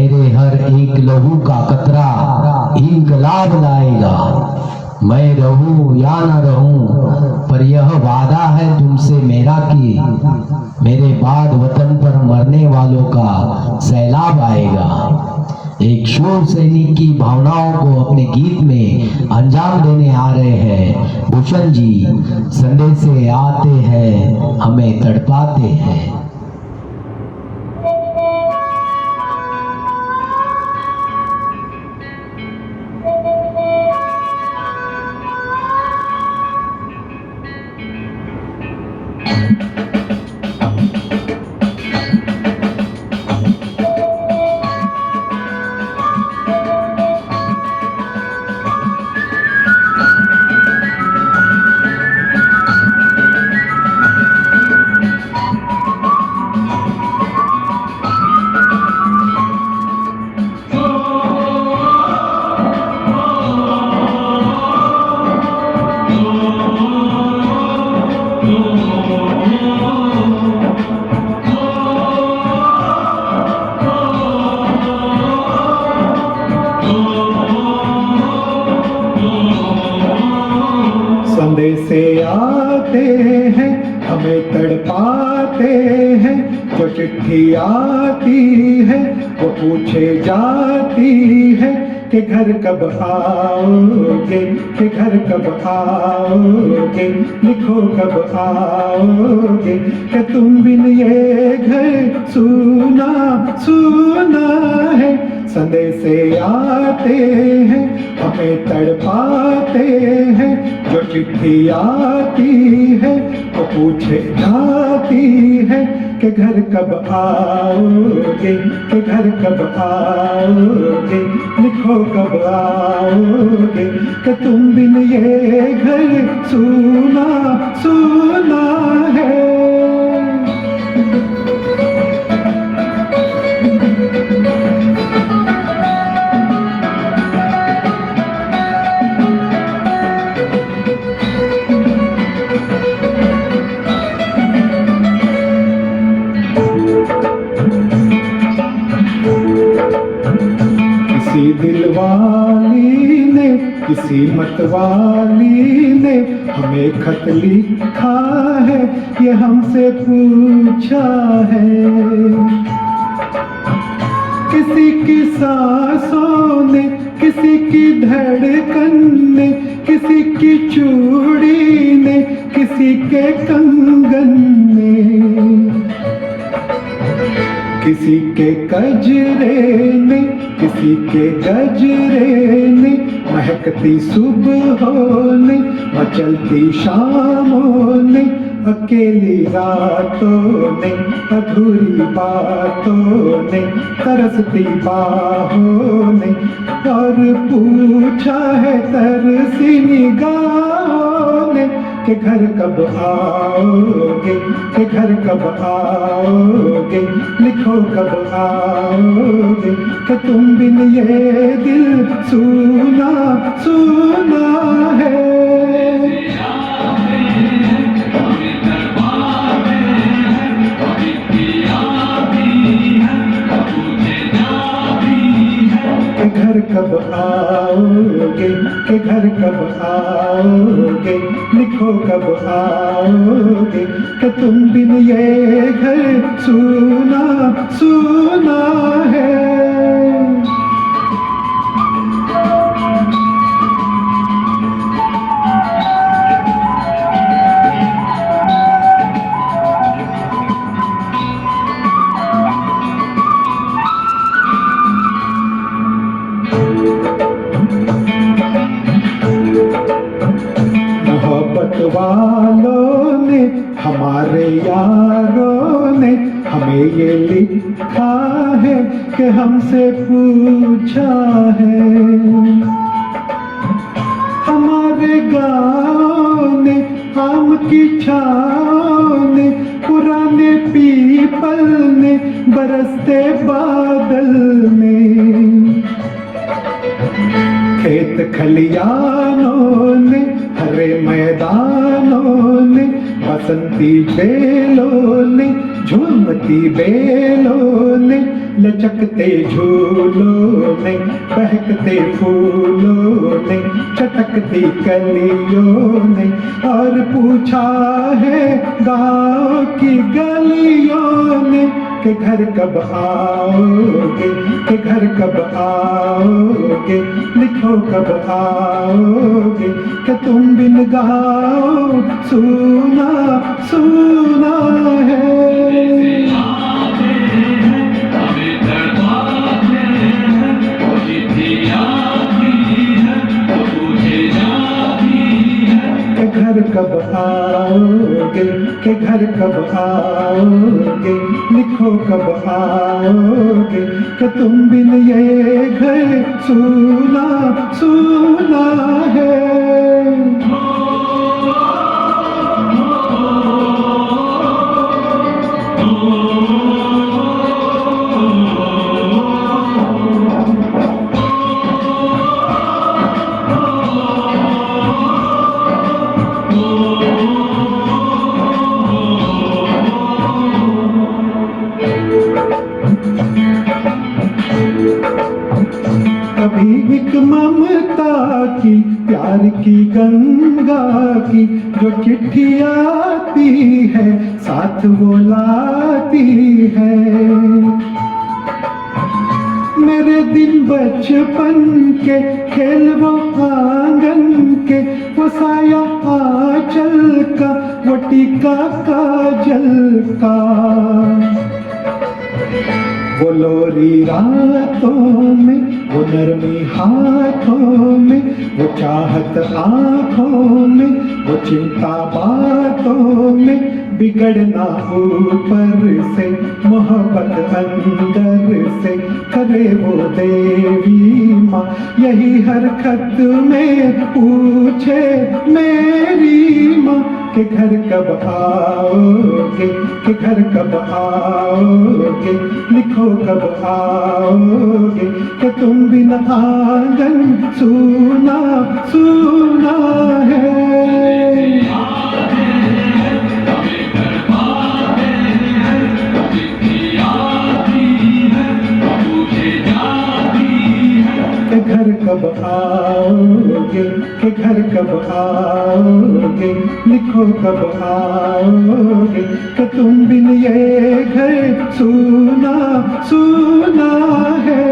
मेरे हर एक लहू का कतरा इंकलाब लाएगा। मैं रहूं या न रहूं, पर यह वादा है तुमसे मेरा कि मेरे बाद वतन पर मरने वालों का सैलाब आएगा। एक शूर सैनिक की भावनाओं को अपने गीत में अंजाम देने आ रहे हैं भूषण जी। संदेश से आते हैं, हमें तड़पाते हैं। संदेशे आते हैं, हमें तड़पाते हैं। जो चिट्ठी आती है वो पूछे जाती है कि घर कब आओगे, कि घर कब आओगे, लिखो कब आओगे, कि तुम बिन ये घर सूना सूना है। संदेशे आते हैं, हमें तड़पाते हैं। जो चिट्ठी आती है वो पूछे जाती है कि घर कब आओगे, कि घर कब आओगे, लिखो कब आओगे, कि तुम बिन ये घर सूना सूना है। किसी दिलवाली ने, किसी मतवाली ने हमें खत लिखा है, ये हमसे पूछा है। किसी की सांसों ने, किसी की धड़कन ने, किसी की चूड़ी ने, किसी के कंगन ने, किसी के कजरे ने, किसी के गजरे ने, महकती सुबहों ने, मचलती शामों ने, अकेली रातों ने, अधूरी बातों ने, तरसती बाहों ने, और पूछा है तरसी निगाहों ने कि घर कब आओगे, कि घर कब आओगे, लिखो कब आओगे, कि तुम बिन ये दिल सूना सूना है। घर कब आओगे, कि घर कब आओगे, लिखो कब आओगे, कि तुम बिन ये घर सूना सूना है। वालों ने, हमारे यारों ने हमें ये लिखा है कि हमसे पूछा है। हमारे गाँव ने, आम की छाँव ने, पुराने पीपल ने, बरसते बादल ने, खेत खलियानों ने, हरे मैदानों ने, बसंती बेलों ने, झूमती बेलों ने, लचकते झूलों ने, बहकते फूलों ने, चटकती कलियों ने, और पूछा है गाँव की गलियों ने कि घर कब आओगे, कि घर कब आओगे, लिखो कब आओगे, कि तुम बिन गाओ सुना सुना है। घर कब आओगे, के घर कब आओगे, लिखो कब आओगे, कि तुम बिन ये घर सुना सुना है। कभी एक ममता की, प्यार की गंगा की, जो चिट्ठी आती है साथ वो लाती है। मेरे दिन बचपन के खेल वो आंगन के, वो साया आंचल का, वो टीका काजल का, वो लोरी रातों में, वो नरमी हाथों में, वो चाहत आँखों में, वो चिंता बातों में, बिगड़ना ऊपर से, मोहब्बत अंदर से, करे वो देवी माँ यही हर खत में पूछे मेरी माँ, कि घर कब आओगे, कि घर कब आओगे, लिखो कब आओगे, कि तुम बिन आंगन सुना सुना है। कि घर कब आओगे, कि घर कब आओगे, लिखो कब आओगे, कि तुम बिन ये घर सुना सुना है।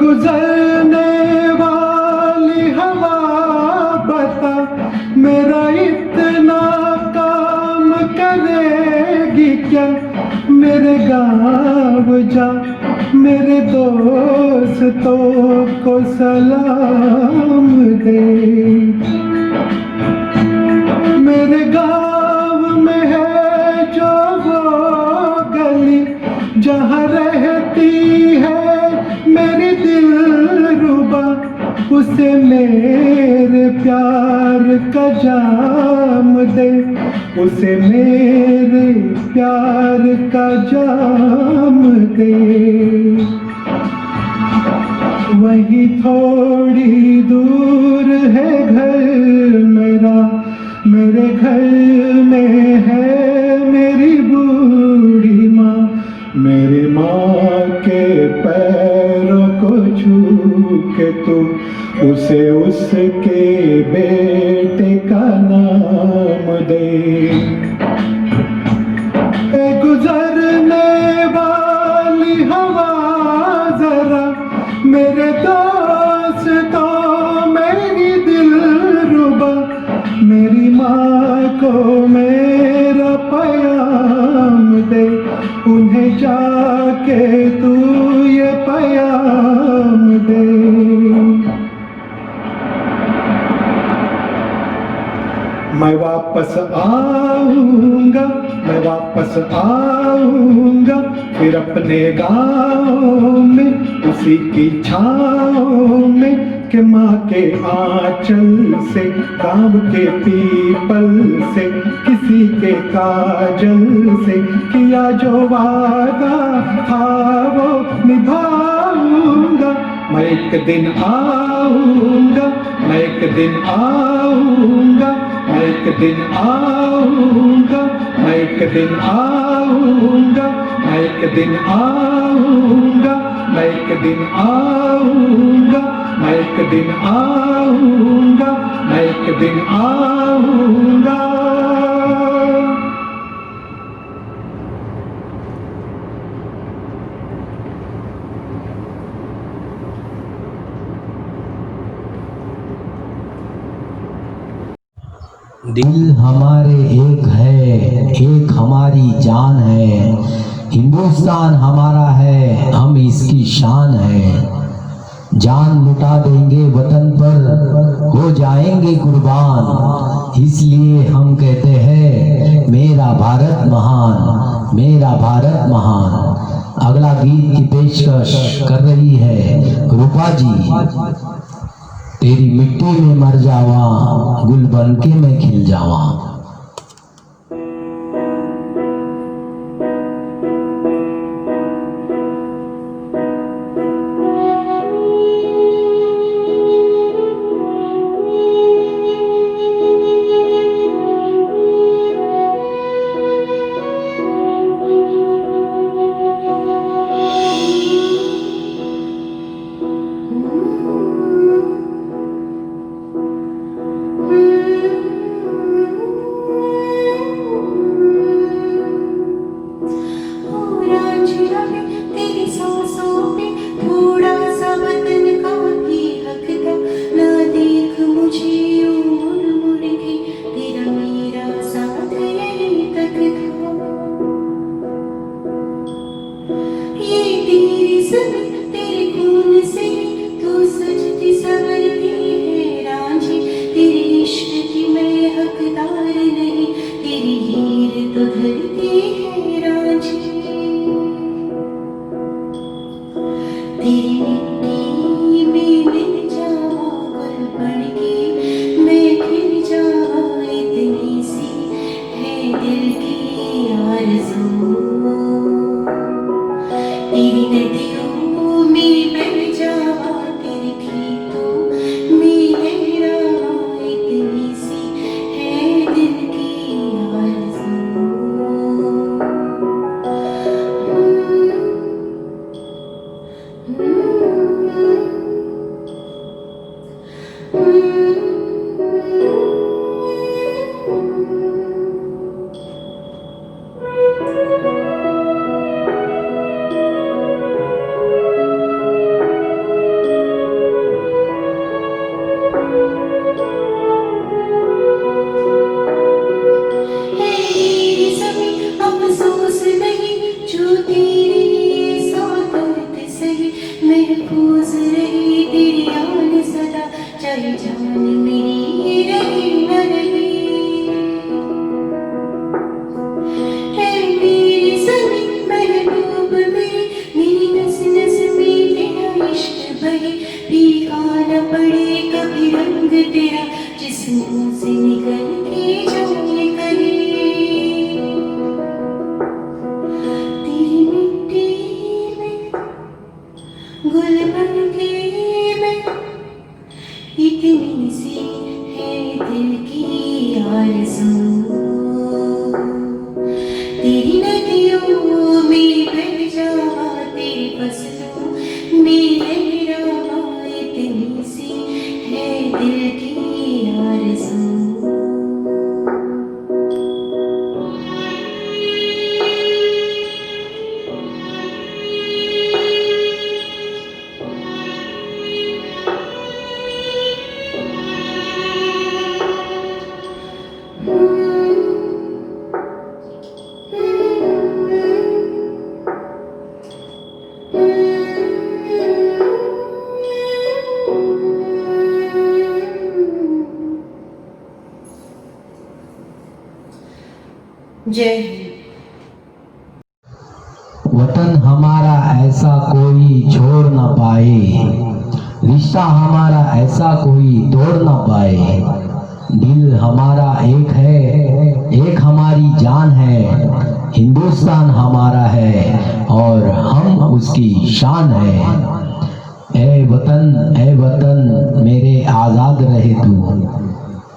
गुजरने वाली हवा बता, मेरा इतना काम करेगी क्या, मेरे गाँव जा, मेरे दोस्तों को सलाम दे। मेरे गाँव में है जो वो गली, जहाँ रहती है मेरी दिलरुबा, उसे मेरे प्यार का जाम दे, उसे मेरे प्यार का जाम दे। वहीं थोड़ी दूर है घर मेरा, मेरे घर में है मेरी बूढ़ी माँ, मेरी माँ के पैरों को छू के तू उसे उसके बेटे का नाम दे। गुजरने वाली हवा जरा, मेरे दोस्तों मेरी दिलरुबा, मेरी माँ को मेरा पैगाम दे, उन्हें जाके तू ये पैगाम दे। मैं वापस आऊंगा, मैं वापस आऊंगा, फिर अपने गाँव में उसी की छाँव में, कि माँ के आंचल से, गाँव के पीपल से, किसी के काजल से, किया जो वादा था वो निभाऊंगा। मैं एक दिन आऊंगा, मैं एक दिन आऊंगा, मैं एक दिन आऊंगा, मैं एक दिन आऊंगा, मैं एक दिन आऊंगा, मैं एक दिन आऊंगा, मैं एक दिन आऊंगा, मैं एक दिन आऊंगा। दिल हमारे एक है, एक हमारी जान है, हिंदुस्तान हमारा है, हम इसकी शान है। जान लुटा देंगे वतन पर, हो जाएंगे कुर्बान, इसलिए हम कहते हैं मेरा भारत महान, मेरा भारत महान। अगला गीत की पेशकश कर रही है रूपा जी। तेरी मिट्टी में मर जावा, गुल बन के मैं खिल जावा। जय हिंद। वतन हमारा ऐसा कोई छोड़ ना पाए, रिश्ता हमारा ऐसा कोई तोड़ ना पाए। दिल हमारा एक है, एक हमारी जान है, हिंदुस्तान हमारा है और हम उसकी शान है। ए वतन मेरे आज़ाद रहे तू,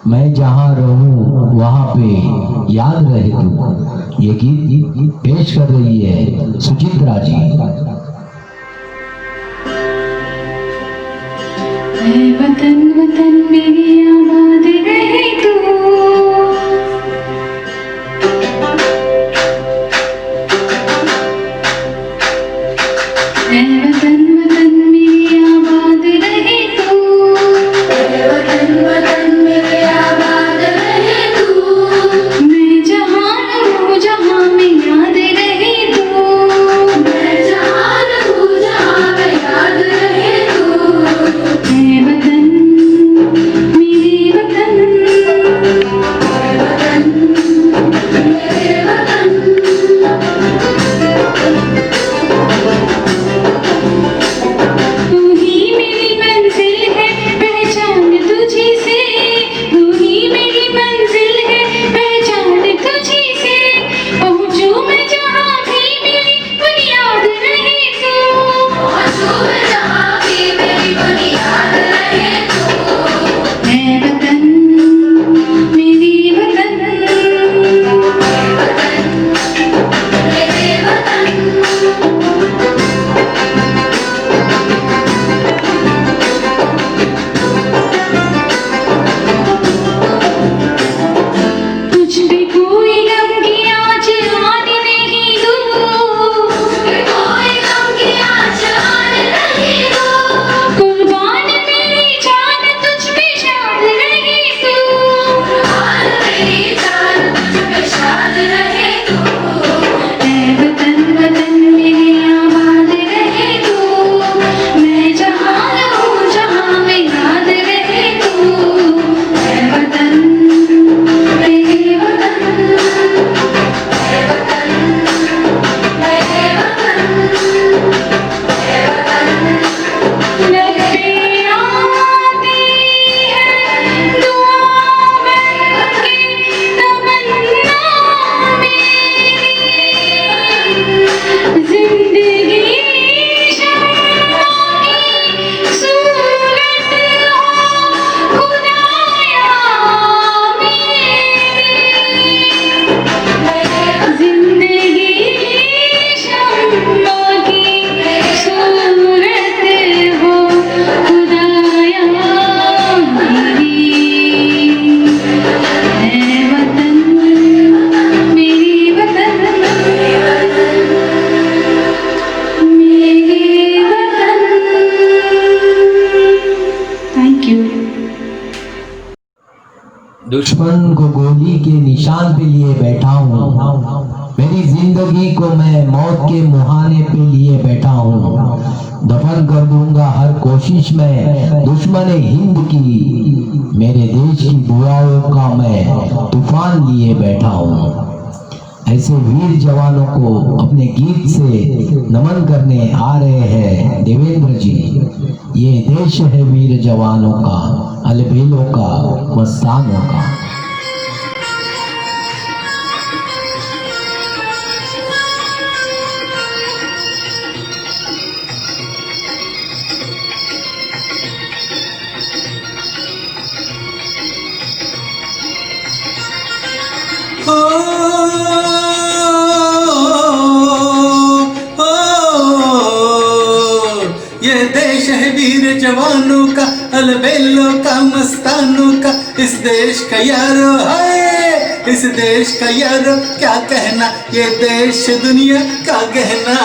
मैं जहाँ रहूँ वहाँ पे याद रहे तू। ये गीत पेश कर रही है सुचित्रा जी। वतन वतन मेरी आबाद रहे तू, वतन वतन मेरी आबाद रहे तू, वतन वतन मेरी आबाद रहे तू। मैं जहाँ रहूँ जहाँ में याद रहे तू, मैं जहाँ रहूँ जहाँ में याद रहे तू। है वतन मेरे वतन, वतन मेरे वतन। तू ही मेरी मंजिल है पहचान तुझी से, तू ही मेरी मंजिल है पहचान तुझी से। पहुँचूं मैं जहाँ भी मेरी बुनियाद रहे तू, पहुँचूं मैं जहाँ भी मेरी बुनियाद रहे तू। है वतन मेरी वतन, वतन मेरे वतन। तुझ पे कोई गम की आँच आने नहीं दूँ, कोई गम की आँच आने नहीं दूँ। कुर्बान मेरी जान तुझ पे शाद रहे तू, कुर्बान मेरी जान तुझ पे शाद रहे तू। है वतन वतन मेरे आबाद रहे तू, मैं जहाँ रहूँ जहाँ में याद रहे तू। है वतन मेरे वतन, है वतन मेरे वतन, है वतन। लग पे आती है दुआ बन के तमन्ना मेरी, जिंदगी शम्मा की सूरत हो खुदाया मेरी, जिंदगी शम्मा की सूरत हो खुदाया मेरी। है वतन मेरी वतन, मेरे वतन। Thank you. दुश्मन को गोली के निशान पे लिए बैठा हूँ, मेरी जिंदगी को मैं मौत के मुहाने पे लिए बैठा हूँ। दफन कर दूंगा हर कोशिश में दुश्मन हिंद की, मेरे देश की बुआओं का मैं तूफान लिए बैठा हूँ। ऐसे वीर जवानों को अपने गीत से नमन करने आ रहे हैं देवेंद्र जी। ये देश है वीर जवानों का, अलबेलों का, मस्तानों का। ये देश है वीर जवानों का, अलबेलों का, मस्तानों का। इस देश का यारो है, इस देश का यारो क्या कहना, ये देश दुनिया का गहना।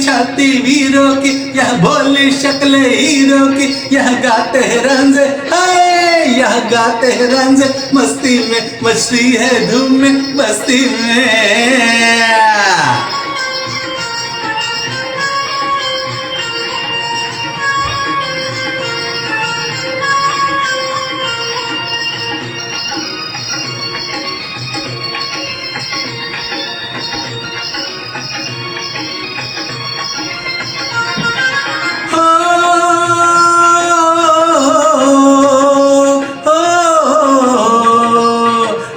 छाती वीरों की, यह बोली शक्ल हीरो की, यह गाते हैं रंजे, हाय यह गाते हैं रंजे, मस्ती में मस्ती है धूम में बस्ती में।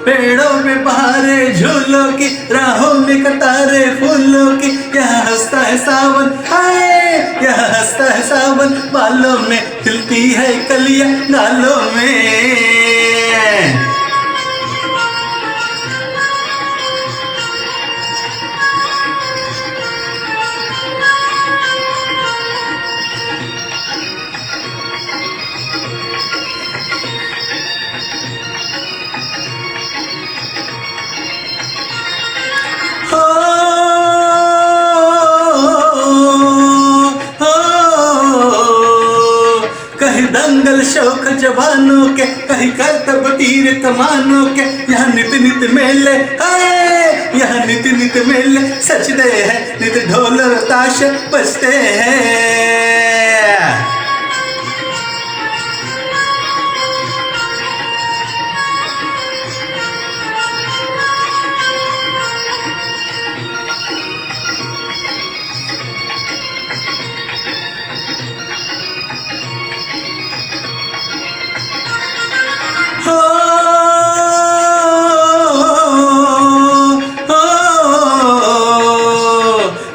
पेड़ों में बहारे झूलों की, राहों में कतारे फूलों की, यह हंसता है सावन, हाय यह हंसता है सावन, बालों में खिलती है कलियां गालों में। कहीं दंगल शौक जवानों के, कहीं करतब तीर कमानों के, यहाँ नित नित मेले, हाय यहाँ नित नित मेले सजते हैं, नित ढोल और ताश बजते हैं।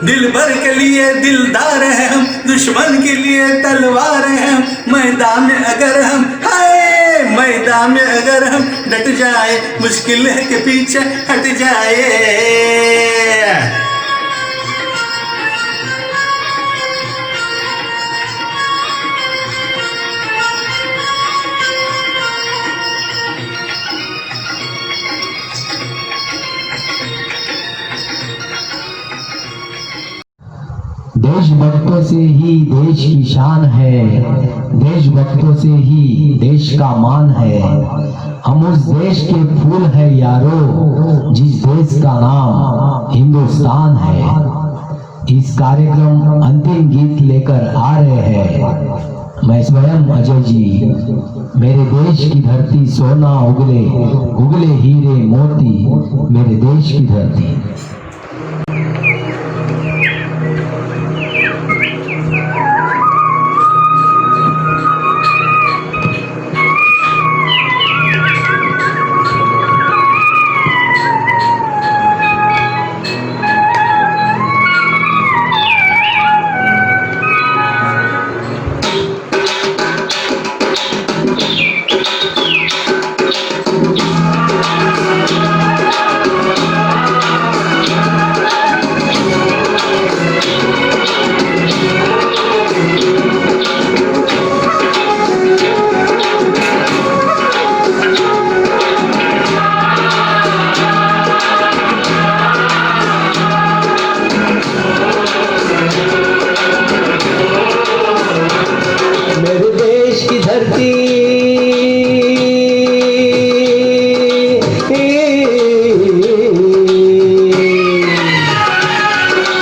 दिल भर के लिए दिलदार है हम, दुश्मन के लिए तलवार है हम, मैदान में अगर हम, हाय मैदान में अगर हम डट जाए, मुश्किल है कि पीछे हट जाए। देशभक्तों से ही देश की शान है, देशभक्तों से ही देश का मान है। हम उस देश के फूल है यारो, जिस देश का नाम हिंदुस्तान है। इस कार्यक्रम अंतिम गीत लेकर आ रहे हैं मैं स्वयं अजय जी। मेरे देश की धरती सोना उगले, उगले हीरे मोती, मेरे देश की धरती।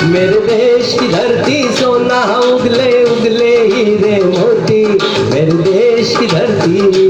मेरे देश की धरती सोना उगले उगले हीरे मोती, मेरे देश की धरती।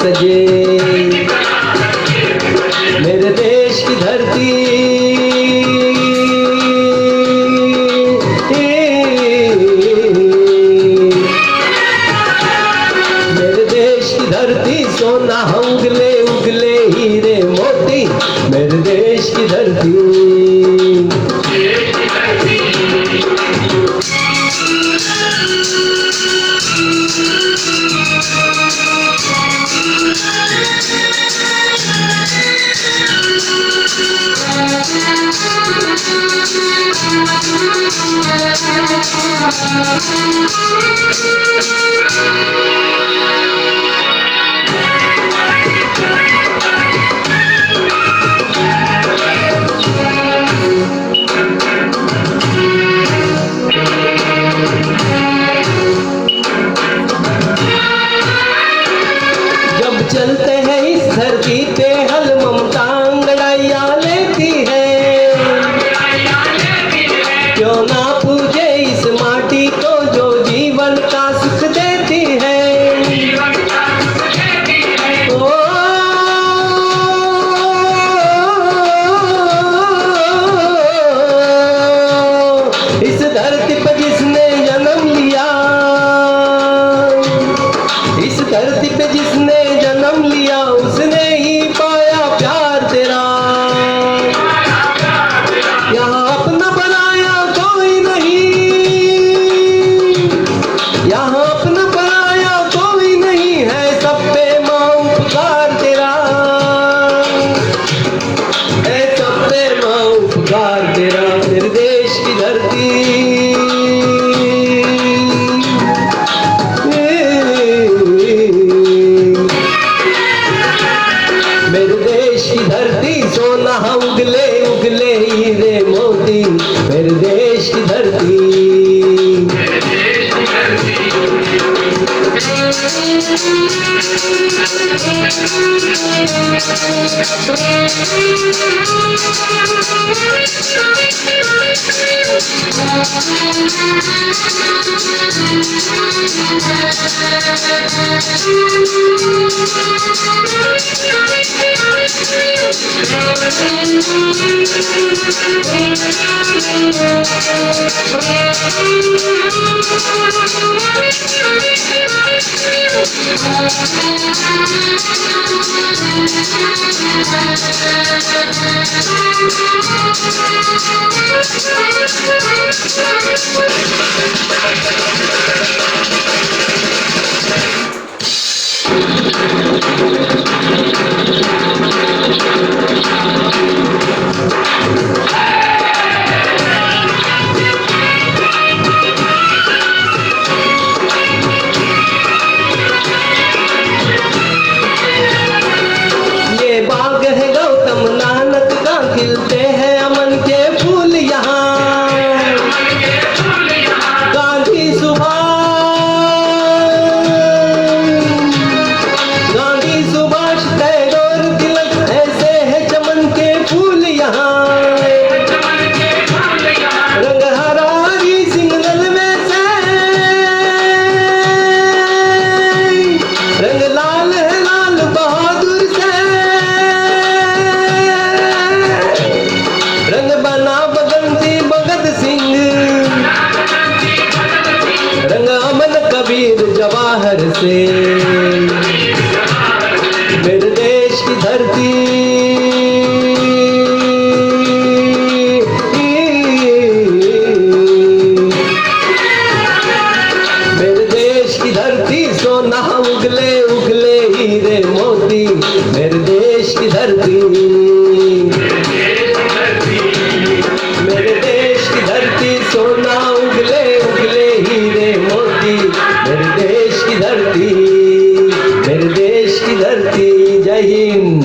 सजे। मेरे देश की धरती मेरे देश की धरती सोना उगले उगले हीरे मोती। मेरे देश की धरती चलते हैं इस धरती पे हल ममता अंगड़ाइयाँ लेती है। क्यों ना पूजे इस माटी को जो जीवन का सुख देती है। ओ इस धरती पे जिसने जन्म लिया, इस धरती पे जिसने जन्म लिया उसने ही पाया प्यार तेरा। यहाँ अपना बनाया कोई नहीं, यहाँ अपना बनाया कोई नहीं है। सब पे माँ उपकार तेरा है, सब पे माँ उपकार तेरा। मेरे देश की धरती मेरे देश की धरती सोना उगले उगले हीरे मोती। मेरे देश की धरती ये बाग है गौतम नानक का, खिलते हैं अमन के फूल यहाँ। गांधी सुभाष टैगोर तिलक ऐसे है चमन के फूल यहाँ। रंग हरारी सिंगल में से रंग लाल है लाल बहादुर से। रंग बना बगंती भगत सिंह, रंग अमन कबीर जवाहर से। मेरे देश की धरती मेरे देश की धरती सोना उगले उगले हीरे मोती। मेरे देश की धरती मेरे देश की धरती सोना उगले उगले हीरे मोती। मेरे देश की धरती मेरे देश की धरती। जय हिंद।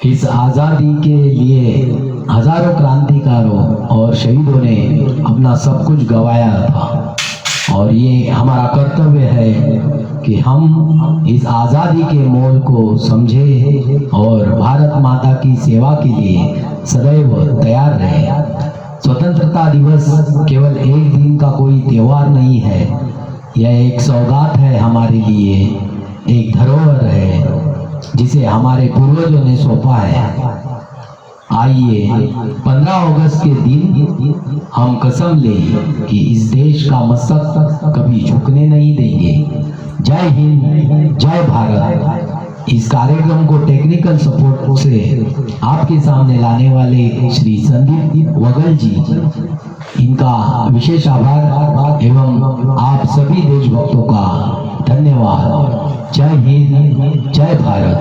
इस आज़ादी के लिए हजारों क्रांतिकारों और शहीदों ने अपना सब कुछ गंवाया था, और ये हमारा कर्तव्य है कि हम इस आज़ादी के मोल को समझें और भारत माता की सेवा के लिए सदैव तैयार रहें। स्वतंत्रता दिवस केवल एक दिन का कोई त्योहार नहीं है, यह एक सौगात है हमारे लिए, एक धरोहर है जिसे हमारे पूर्वजों ने सौंपा है। आइए 15 अगस्त के दिन हम कसम लें कि इस देश का मस्तक कभी झुकने नहीं देंगे। जय हिंद, जय भारत। इस कार्यक्रम को टेक्निकल सपोर्ट से आपके सामने लाने वाले श्री संदीप वगल जी, इनका विशेष आभार एवं आप सभी देशभक्तों का धन्यवाद। जय हिंद, जय भारत।